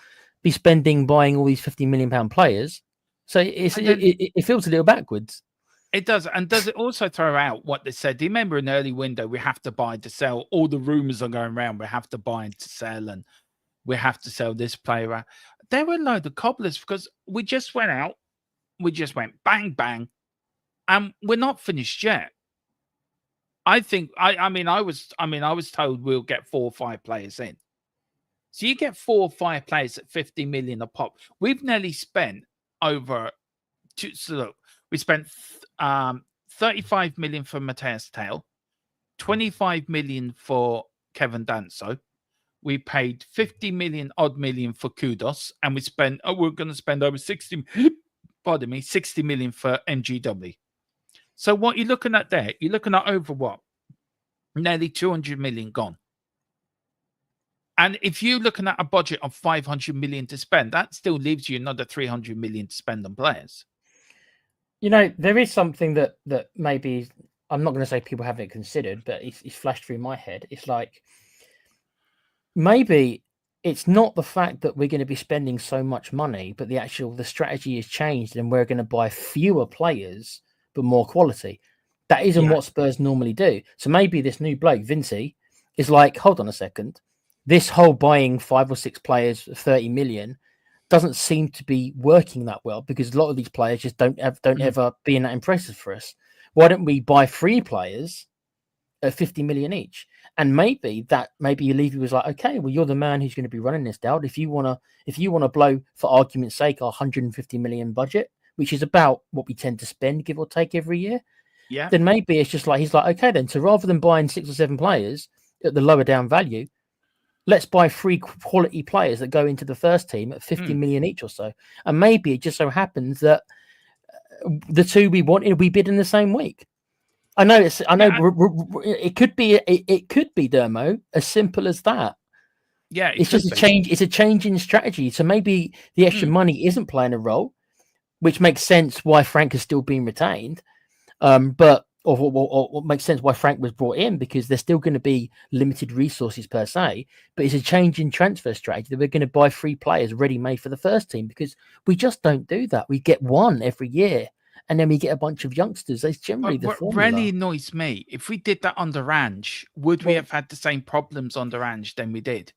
be buying all these £50 million players. So it feels a little backwards. It does. And does it also throw out what they said? Do you remember in the early window, we have to buy to sell? All the rumors are going around. We have to buy and to sell, and we have to sell this player. There were a load of cobblers, because we just went out. We just went bang, bang. And we're not finished yet. I think, I was told we'll get 4 or 5 players in. So you get 4 or 5 players at 50 million a pop. We've nearly spent we spent 35 million for Mateus Tail, 25 million for Kevin Danso. We paid 50 million for Kudos, and we're going to spend over 60 million for MGW. So what you're looking at there, you're looking at over what? Nearly 200 million gone. And if you're looking at a budget of 500 million to spend, that still leaves you another 300 million to spend on players. You know, there is something that maybe, I'm not going to say people haven't considered, but it's flashed through my head. It's like, maybe it's not the fact that we're going to be spending so much money, but the strategy has changed, and we're going to buy fewer players but more quality. That isn't what Spurs normally do. So maybe this new bloke, Vinci, is like, hold on a second. This whole buying 5 or 6 players for 30 million doesn't seem to be working that well, because a lot of these players just don't ever being that impressive for us. Why don't we buy 3 players at 50 million each? And maybe Levy was like, okay, well, you're the man who's going to be running this, Dowd. If you want to blow, for argument's sake, our 150 million budget, which is about what we tend to spend, give or take, every year, then maybe it's just like, he's like, okay, then, so rather than buying 6 or 7 players at the lower down value, let's buy 3 quality players that go into the first team at 50 million each or so. And maybe it just so happens that the 2 we wanted, we bid in the same week. I know it could be Dermo, as simple as that. Yeah, it's just a change. It's a change in strategy. So maybe the extra money isn't playing a role, which makes sense why Frank is still being retained. Or what makes sense why Frank was brought in, because there's still going to be limited resources per se, but it's a change in transfer strategy that we're going to buy 3 players ready-made for the first team, because we just don't do that. We get 1 every year, and then we get a bunch of youngsters. That's generally the formula. What really annoys me, if we did that under Ange, would we have had the same problems under Ange than we did?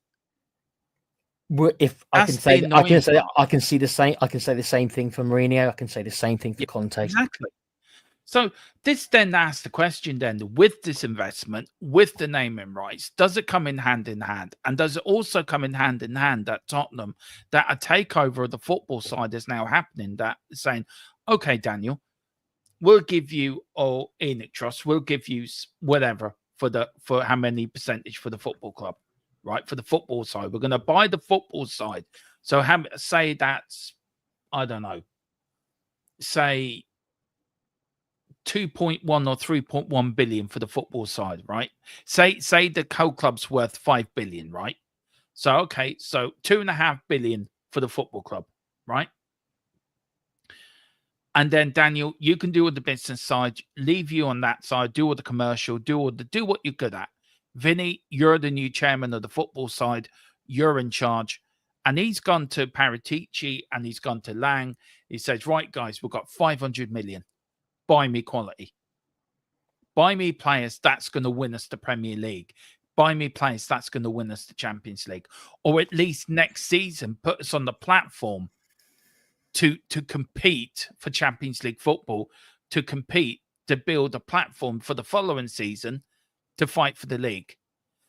If I can say the same thing for Mourinho. I can say the same thing for Conte. Exactly. So this then asks the question then, with this investment, with the naming rights, does it come in hand? And does it also come in hand at Tottenham that a takeover of the football side is now happening, that saying, okay, Daniel, we'll give you all Enoch Trust, we'll give you whatever for how many percentage for the football club, right? For the football side, we're going to buy the football side. So say that's, I don't know, say 2.1 or 3.1 billion for the football side, right? Say the co-club's worth 5 billion, right? So okay, so 2.5 billion for the football club, right? And then Daniel, you can do all the business side, leave you on that side, do all the commercial, do what you're good at. Vinny, you're the new chairman of the football side, you're in charge. And he's gone to Paratici and he's gone to Lang. He says, right, guys, we've got 500 million. Buy me quality. Buy me players that's going to win us the Premier League. Buy me players that's going to win us the Champions League. Or at least next season, put us on the platform to compete for Champions League football, to compete, to build a platform for the following season to fight for the league.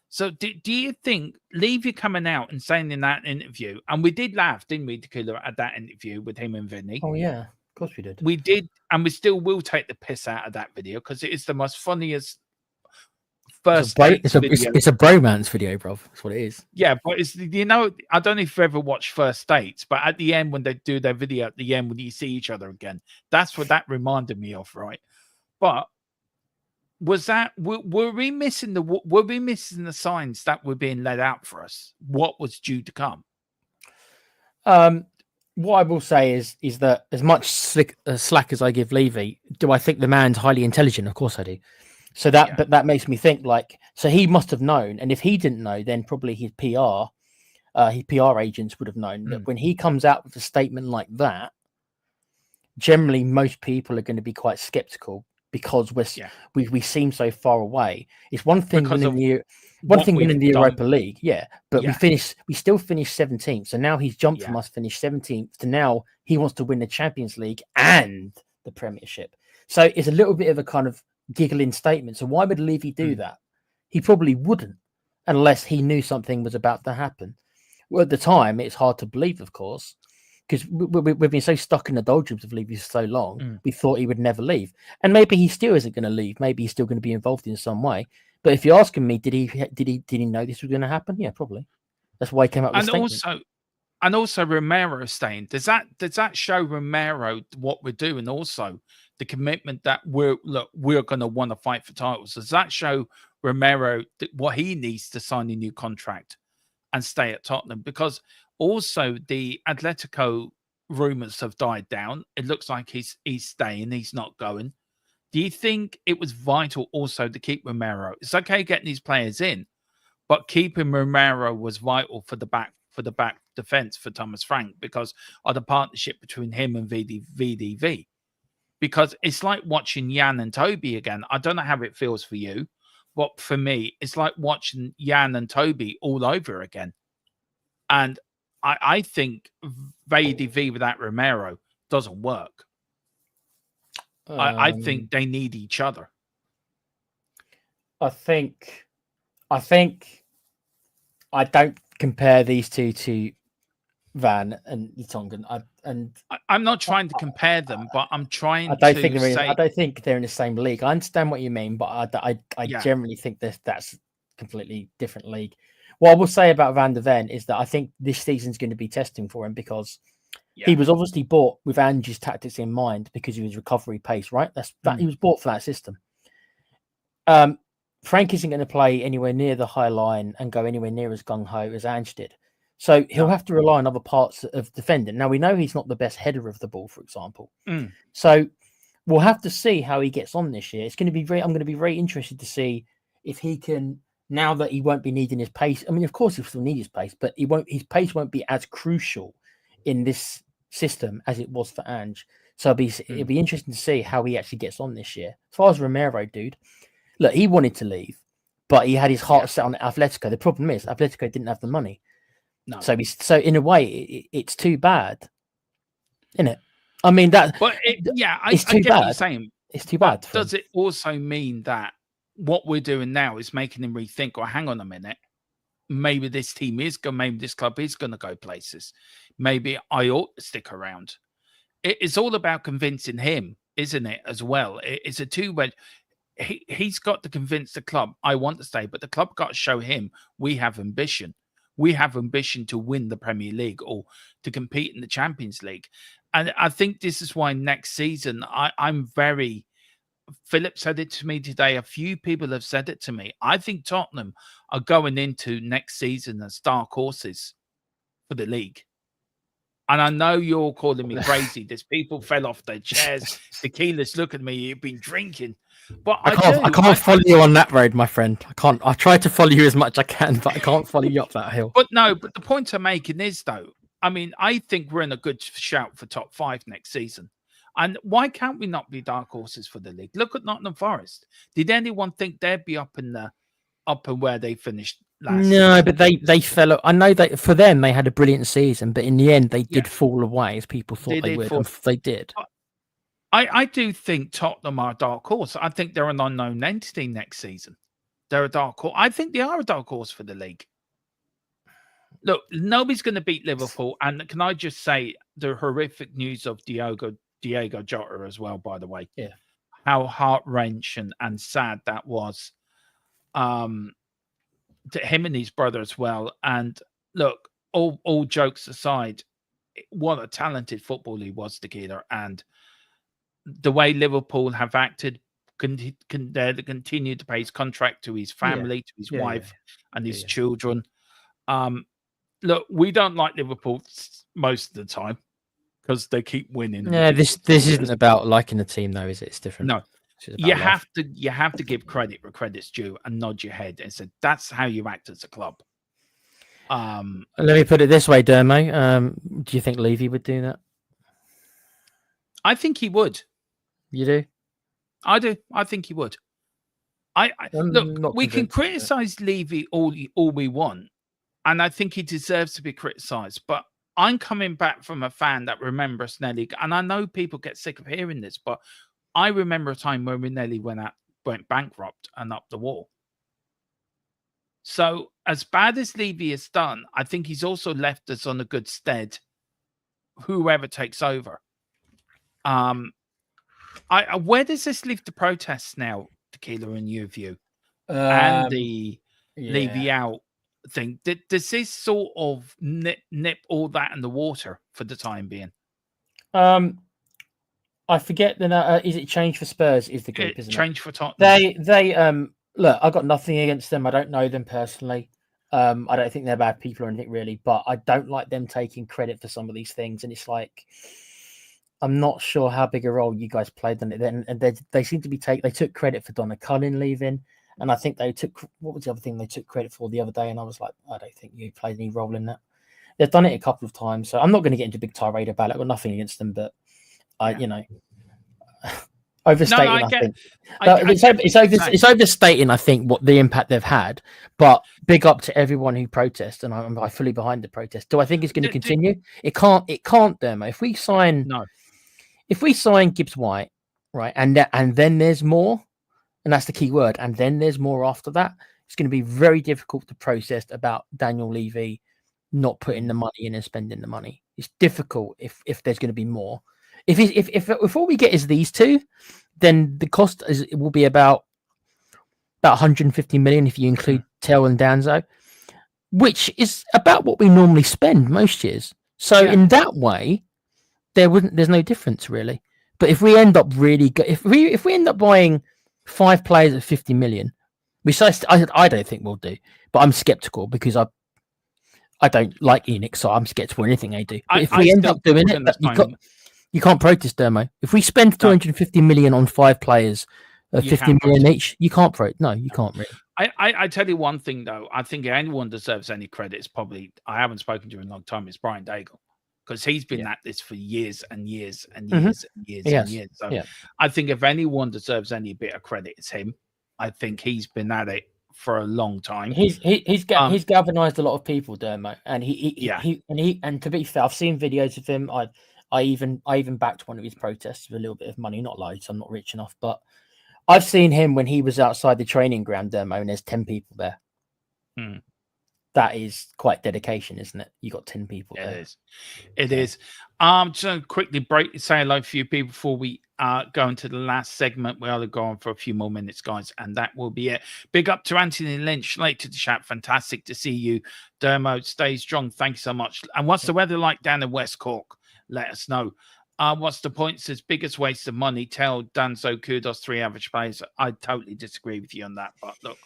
So do you think Levy coming out and saying in that interview, and we did laugh, didn't we, Tequila, at that interview with him and Vinny? Oh, yeah. Of course we did. We did, and we still will take the piss out of that video because it is the most funniest first it's a bromance video, bro. That's what it is. Yeah, but it's, you know, I don't know if you've ever watched First Dates, but at the end when they do their video at the end when you see each other again, that's what that reminded me of, right? But was that were we missing the signs that were being let out for us? What was due to come? What I will say is that as much slack as I give Levy, do I think the man's highly intelligent? Of course I do. So but that makes me think, like, so he must have known, and if he didn't know, then probably his PR agents would have known that when he comes out with a statement like that, generally most people are going to be quite skeptical because we seem so far away. It's one thing winning the Europa League, but we still finished 17th. So now he's jumped from us, finished 17th, to now he wants to win the Champions League and the Premiership. So it's a little bit of a kind of giggling statement. So why would Levy do that? He probably wouldn't, unless he knew something was about to happen. Well, at the time, it's hard to believe, of course, because we've been so stuck in the doldrums of Levy for so long. We thought he would never leave, and maybe he still isn't going to leave. Maybe he's still going to be involved in some way. But if you're asking me, did he know this was going to happen? Yeah, probably. That's why he came up with the statement. And also Romero staying. Does that show Romero what we're doing? Also, the commitment that we're going to want to fight for titles. Does that show Romero what he needs to sign a new contract and stay at Tottenham? Because also the Atletico rumors have died down. It looks like he's staying. He's not going. Do you think it was vital also to keep Romero? It's okay getting these players in, but keeping Romero was vital for the back defense for Thomas Frank because of the partnership between him and VDV. Because it's like watching Jan and Toby again. I don't know how it feels for you, but for me, it's like watching Jan and Toby all over again. And I think VDV without Romero doesn't work. I think they need each other. I think I don't compare these two to Van and Tongan. I'm not trying to compare them, but I'm trying I don't think they're in the same league. I understand what you mean, but I generally think that's completely different league. What I will say about Van der Ven is that I think this season's going to be testing for him because he was obviously bought with Ange's tactics in mind because he was recovery pace, right? He was bought for that system. Frank isn't going to play anywhere near the high line and go anywhere near as gung ho as Ange did. So he'll have to rely on other parts of defending. Now we know he's not the best header of the ball, for example. So we'll have to see how he gets on this year. It's going to be I'm going to be very interested to see if he can, now that he won't be needing his pace. I mean, of course he'll still need his pace, but his pace won't be as crucial in this system as it was for Ange. So it'll be interesting to see how he actually gets on this year. As far as Romero, dude, look, he wanted to leave, but he had his heart set on Atletico. The problem is Atletico didn't have the money. No. So in a way, it's too bad, isn't it? I mean that. But it's too I get bad. what you're saying. It's too bad. Does it also mean that what we're doing now is making him rethink? Or hang on a minute, maybe this team is going. Maybe this club is going to go places. Maybe I ought to stick around. It's all about convincing him, isn't it? As well, it's a two-way. He's got to convince the club I want to stay, but the club got to show him we have ambition. We have ambition to win the Premier League or to compete in the Champions League. And I think this is why next season I'm very... Philip said it to me today. A few people have said it to me. I think Tottenham are going into next season as dark horses for the league. And I know you're calling me crazy. There's people fell off their chairs. Tequila's look at me. You've been drinking. But I can't follow you on that road, my friend. I can't. I try to follow you as much as I can, but I can't follow you up that hill. But the point I'm making is, though, I mean, I think we're in a good shout for top 5 next season. And why can't we not be dark horses for the league? Look at Nottingham Forest. Did anyone think they'd be up and where they finished last season? But they fell. I know that for them they had a brilliant season, but in the end they did fall away as people thought they would. And they did. I do think Tottenham are a dark horse. I think they're an unknown entity next season. They're a dark horse. I think they are a dark horse for the league. Look, nobody's going to beat Liverpool. And can I just say the horrific news of Diego Jota as well, by the way. Yeah. How heart-wrenching and sad that was. To him and his brother as well. And look, all jokes aside, what a talented footballer he was, Tequila. And the way Liverpool have acted, they continue to pay his contract to his family, to his wife and his children. Look, we don't like Liverpool most of the time because they keep winning. Yeah, this isn't about liking the team, though, is it? It's different. No, you have to give credit where credit's due and nod your head and say that's how you act as a club. Let me put it this way, Dermo. Do you think Levy would do that? I think he would. You do? I do. I think he would. Look, we can criticize Levy all we want, and I think he deserves to be criticized. But I'm coming back from a fan that remembers Nelly, and I know people get sick of hearing this, but I remember a time when Nelly went bankrupt and up the wall. So as bad as Levy has done, I think he's also left us on a good stead, whoever takes over. Where does this leave the protests now, Tequila, in your view? And the Levy out thing. Does this sort of nip all that in the water for the time being? I forget is it change for Spurs is the group, isn't it? Change for Tottenham. They look, I got nothing against them. I don't know them personally. I don't think they're bad people or anything really, but I don't like them taking credit for some of these things. And it's like, I'm not sure how big a role you guys played in it. And they seem to be they took credit for Donna Cullen leaving. And I think they took, what was the other thing they took credit for the other day? And I was like, I don't think you played any role in that. They've done it a couple of times. So I'm not going to get into a big tirade about it. I've got nothing against them, but overstating, I think. It's overstating, I think, what the impact they've had. But big up to everyone who protests, and I'm fully behind the protest. Do I think it's going to continue? It can't, Dermo. If we sign Gibbs White, right, and then there's more, and that's the key word, and then there's more after that, it's going to be very difficult to process about Daniel Levy not putting the money in and spending the money. It's difficult if there's going to be more. If all we get is these two, then the cost will be about 150 million if you include Tel and Danzo, which is about what we normally spend most years. So in that way, there's no difference really. But if we end up if we end up buying 5 players at 50 million, which I don't think we'll do, but I'm skeptical because I don't like Enix, so I'm skeptical of anything they do. But if we end up doing it, you can't protest, Dermo. If we spend 250 million on 5 players at 50 million each, you can't No, you can't really. I tell you one thing though. I think anyone deserves any credit. It's probably, I haven't spoken to him in a long time. It's Brian Daigle, because he's been at this for years and years and years and years and years. So I think if anyone deserves any bit of credit, it's him. I think he's been at it for a long time. He's galvanized a lot of people, Dermo, and and to be fair, I've seen videos of him. I even backed one of his protests with a little bit of money, not loads. I'm not rich enough, but I've seen him when he was outside the training ground, Dermo, and there's 10 people there. That is quite dedication, isn't it? You got 10 people there. It is. So quickly say hello to a few people before we go into the last segment. We'll go on for a few more minutes, guys, and that will be it. Big up to Anthony Lynch, late to the chat. Fantastic to see you. Dermo, stay strong. Thanks so much. And what's the weather like down in West Cork? Let us know. What's the point? Says biggest waste of money. Tell Danzo kudos 3 average players. I totally disagree with you on that, but look,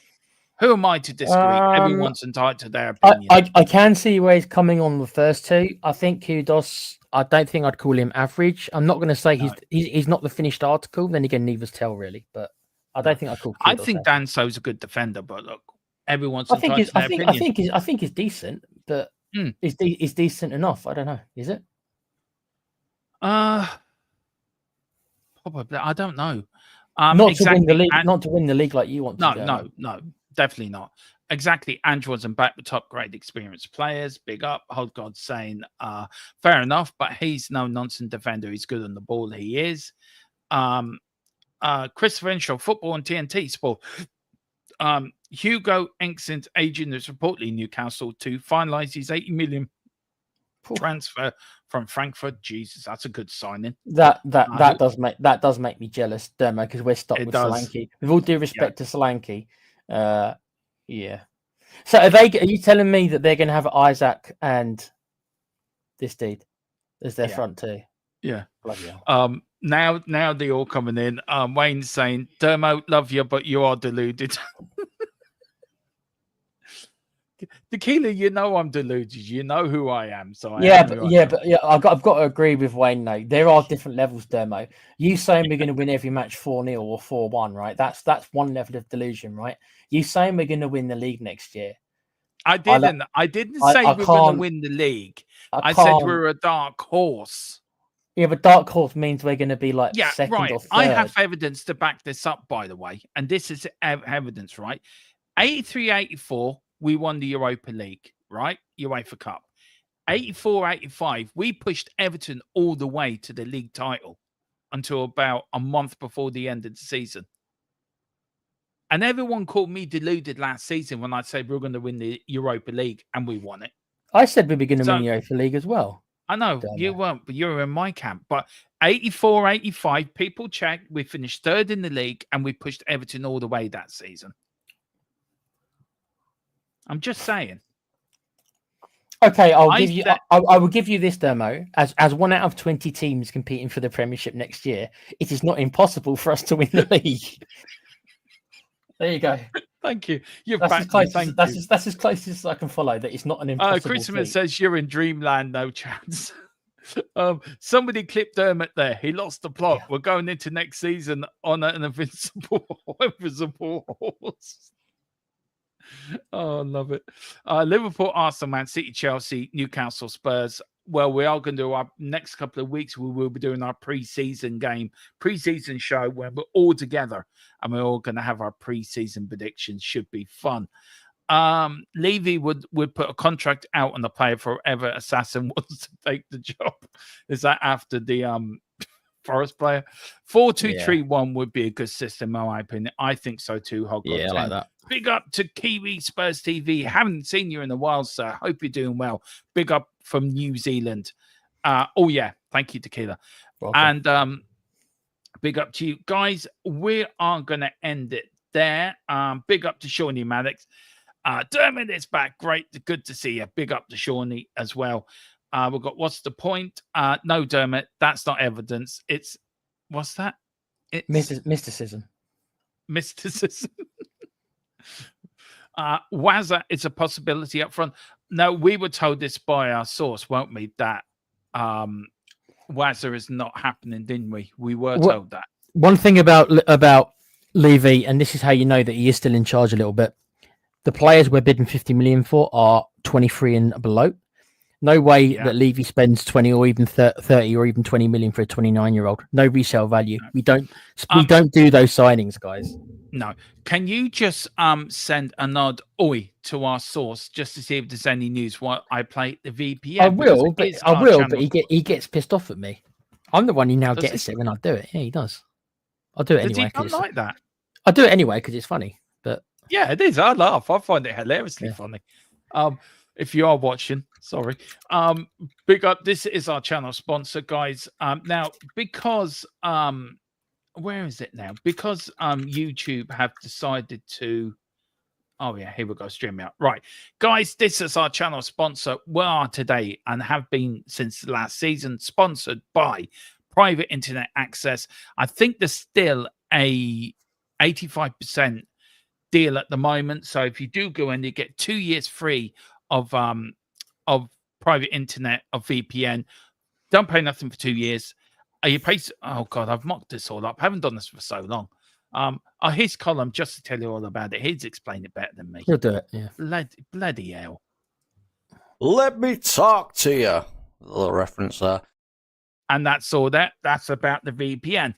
who am I to disagree? Everyone's entitled to their opinion. I can see where he's coming on the first 2. I think kudos. I don't think I'd call him average. I'm not going to say he's not the finished article. Then again, neither's Tell really, but I don't think I'd call. I think Danso's a good defender, but look, everyone's entitled to their opinion. I think he's decent, but is decent enough? I don't know. Is it? Probably. I don't know. Not to win the league. Not to win the league like you want to. No. Definitely not. Exactly. Andrew wasn't back with top grade experienced players. Big up. Hold God saying, fair enough, but he's no nonsense defender. He's good on the ball. He is. Christopher Henshaw, football on TNT Sport. Hugo Enkson's agent is reportedly Newcastle to finalise his 80 million transfer from Frankfurt. Jesus, that's a good signing. That does make me jealous, Dermo, because we're stuck with Solanke. With all due respect to Solanke. Yeah. So are you telling me that they're going to have Isaac and this dude as their front 2? Yeah. Now they're all coming in. Wayne's saying, Dermo, love you, but you are deluded. Tequila, you know I'm deluded. You know who I am. So I've got to agree with Wayne though. There are different levels, Dermo. You saying we're going to win every match 4-0 or 4-1, right? That's one level of delusion, right? You saying we're going to win the league next year? I didn't say we're going to win the league. I said we're a dark horse. Yeah, but dark horse means we're going to be like second or third. I have evidence to back this up, by the way, and this is evidence, right? 83-84. We won the Europa League, right? UEFA Cup. 84-85, we pushed Everton all the way to the league title until about a month before the end of the season. And everyone called me deluded last season when I said we were going to win the Europa League, and we won it. I said we were going to win the Europa League as well. I know, you weren't, but you were in my camp. But 84-85, people check. We finished 3rd in the league, and we pushed Everton all the way that season. I'm just saying. Okay, I will give you this, Dermo. As 1 out of 20 teams competing for the Premiership next year, it is not impossible for us to win the league. There you go. Thank you. That's as close as I can follow. That it's not an impossible. Christmas says you're in dreamland. No chance. Somebody clipped Dermot there. He lost the plot. We're going into next season on an invincible horse. Oh, I love it. Liverpool, Arsenal, Man City, Chelsea, Newcastle, Spurs. Well, we are going to do our next couple of weeks. We will be doing our pre-season show where we're all together and we're all going to have our pre-season predictions. Should be fun. Levy would put a contract out on the player forever. Assassin wants to take the job. Is that after the Forest player? 4-2-3-1 would be a good system, in my opinion. I think so too. I like that. Big up to Kiwi Spurs TV. Haven't seen you in a while, sir. Hope you're doing well. Big up from New Zealand. Thank you, Tequila. Welcome. And big up to you guys. We are going to end it there. Big up to Shawnee Maddox. Dermot is back. Great. Good to see you. Big up to Shawnee as well. We've got what's the point? No, Dermot, that's not evidence. It's what's that? It's Mysticism. mysticism. Wazza, it's a possibility up front. No, we were told this by our source, weren't we? That Wazza is not happening, didn't we? We were told that. One thing about Levy, and this is how you know that he is still in charge a little bit. The players we're bidding 50 million for are 23 and below. No way that Levy spends 20 or even 30 or even 20 million for a 29-year-old. No resale value. No. We don't do those signings, guys. No. Can you just send a nod oi to our source just to see if there's any news while I play the VPN? I will, but he gets pissed off at me. I'm the one who now gets it when I do it. Yeah, he does. I'll do it anyway. Does he not like that? I do it anyway because it's funny. But yeah, it is. I laugh. I find it hilariously funny. If you are watching, sorry. Big up. This is our channel sponsor, guys. Now, because where is it now? Because YouTube have decided to. Oh yeah, here we go. Stream me out. Right, guys. This is our channel sponsor. We are today and have been since the last season sponsored by Private Internet Access. I think there's still a 85% deal at the moment. So if you do go in, you get 2 years free of private internet of VPN. Don't pay nothing for 2 years. You pay. Oh God, I've mocked this all up. I haven't done this for so long. His column just to tell you all about it. He's explained it better than me. He'll do it. Yeah. Bloody hell. Let me talk to you. A little reference there. And that's all that's about the VPN.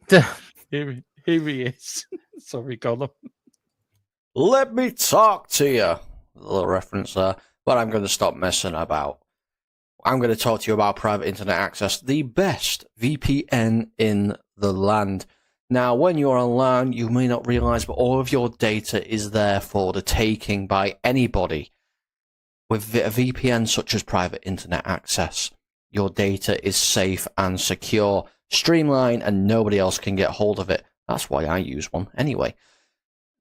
Here he is. Sorry, Colin. Let me talk to you. A little reference there. But I'm going to stop messing about. I'm going to talk to you about Private Internet Access, the best VPN in the land. Now, when you're online, you may not realize, but all of your data is there for the taking by anybody. With a VPN such as Private Internet Access, your data is safe and secure, streamlined, and nobody else can get hold of it. That's why I use one anyway.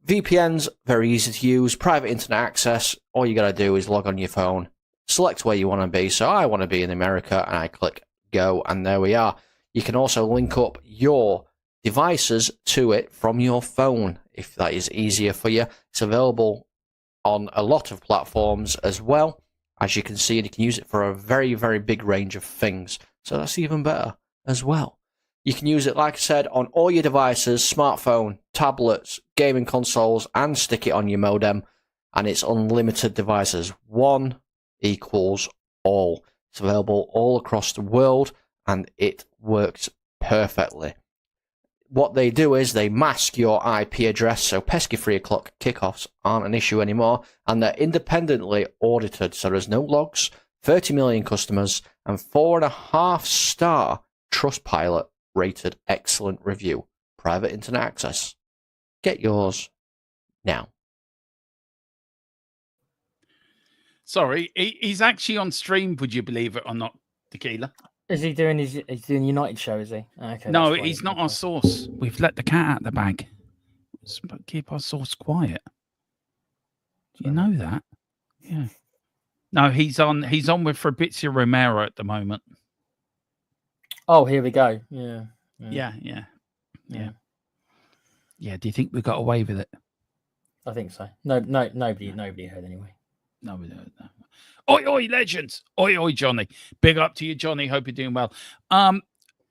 VPN's very easy to use. Private Internet Access, all you got to do is log on your phone, select where you want to be. So I want to be in America, and I click go, and there we are. You can also link up your devices to it from your phone if that is easier for you. It's available on a lot of platforms as well. As you can see, and you can use it for a very, very big range of things. So that's even better as well. You can use it, like I said, on all your devices, smartphone, tablets, gaming consoles, and stick it on your modem. And it's unlimited devices. One equals all. It's available all across the world, and it works perfectly. What they do is they mask your IP address, so pesky 3 o'clock kickoffs aren't an issue anymore, and they're independently audited, so there's no logs, 30 million customers, and 4.5-star Trustpilot rated excellent review. Private Internet Access. Get yours now. Sorry, he's actually on stream, would you believe it or not, Tequila? Is he doing he's doing United show, is he? Okay. No, he's not our source. We've let the cat out of the bag. Keep our source quiet. Do you know that? Yeah. No, he's on with Fabrizio Romero at the moment. Oh, here we go. Yeah. Yeah. Do you think we got away with it? I think so. Nobody heard anyway. No, we don't. Oi, oi, legends. Oi, oi, Johnny. Big up to you, Johnny. Hope you're doing well.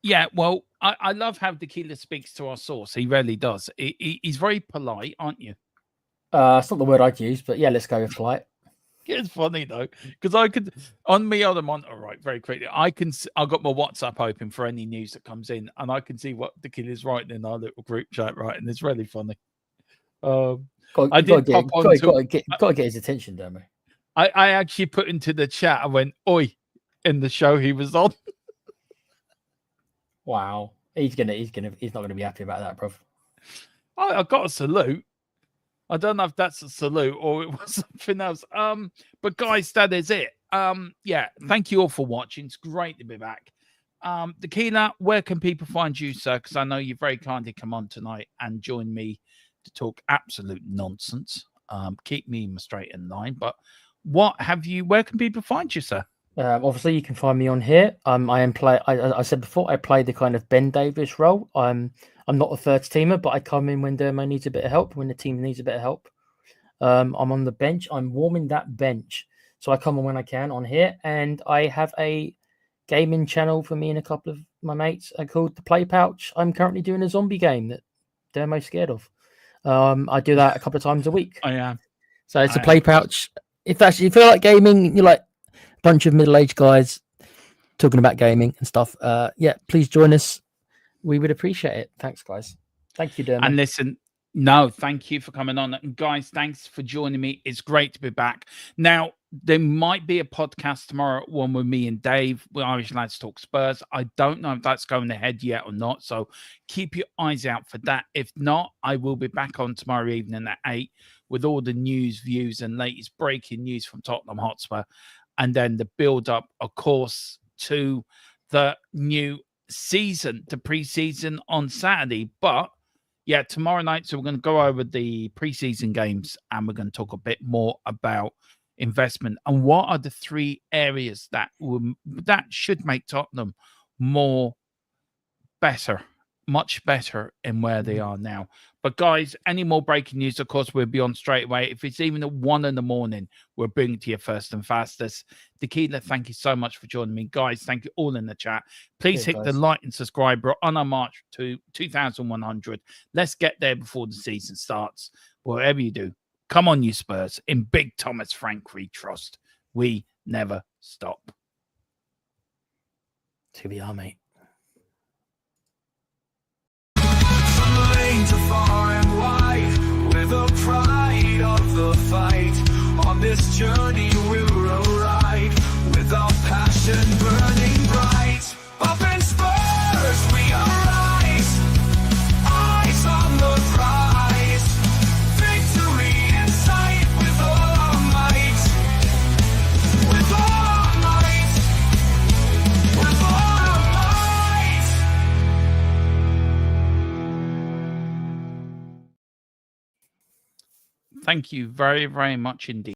Yeah, well, I love how Tequila speaks to our source. He really does. He's very polite, aren't you? It's not the word I'd use, but yeah, let's go with polite. It's funny though, because I could on me other monitor, right, very quickly. I've got my WhatsApp open for any news that comes in, and I can see what Tequila's writing in our little group chat, right? And it's really funny. Got to get his attention, don't we? I actually put into the chat. I went oi in the show he was on. Wow, he's not gonna be happy about that, bro. I got a salute. I don't know if that's a salute or it was something else. But guys, that is it. Yeah, thank you all for watching. It's great to be back. Tequila, where can people find you, sir? Because I know you very kindly come on tonight and join me to talk absolute nonsense. Keep me straight in line. But what have you? Where can people find you, sir? Obviously, you can find me on here. I said before, I play the kind of Ben Davis role. I'm not a third teamer, but I come in when Dermo needs a bit of help, when the team needs a bit of help. I'm on the bench. I'm warming that bench, so I come on when I can on here. And I have a gaming channel for me and a couple of my mates called the Play Pouch. I'm currently doing a zombie game that Dermo's scared of. I do that a couple of times a week. I am. So it's a Play Pouch. If you feel like gaming, you're like a bunch of middle-aged guys talking about gaming and stuff. Yeah, please join us. We would appreciate it. Thanks, guys. Thank you, Dermo. And listen, no, thank you for coming on. And guys, thanks for joining me. It's great to be back. Now, there might be a podcast tomorrow, one with me and Dave, with Irish Lads Talk Spurs. I don't know if that's going ahead yet or not. So keep your eyes out for that. If not, I will be back on tomorrow evening at 8 with all the news, views, and latest breaking news from Tottenham Hotspur. And then the build up, of course, to the new season, the pre-season on Saturday. But yeah, tomorrow night, so we're going to go over the preseason games and we're going to talk a bit more about investment and what are the 3 areas that should make Tottenham much better in where they are now. But guys, any more breaking news, of course, we'll be on straight away. If it's even at 1 a.m, we'll bring it to you first and fastest. Tequila, thank you so much for joining me. Guys, thank you all in the chat. Please hit the like and subscribe on our march to 2,100. Let's get there before the season starts. Whatever you do, come on, you Spurs. In Big Thomas Frank we trust. We never stop. TBR, mate. To far and wide, with the pride of the fight. On this journey we'll ride, with our passion burning bright. Up in Spurs we arise, eyes on the prize. Victory in sight with all our might. With all our might. With all our might. Thank you very, very much indeed.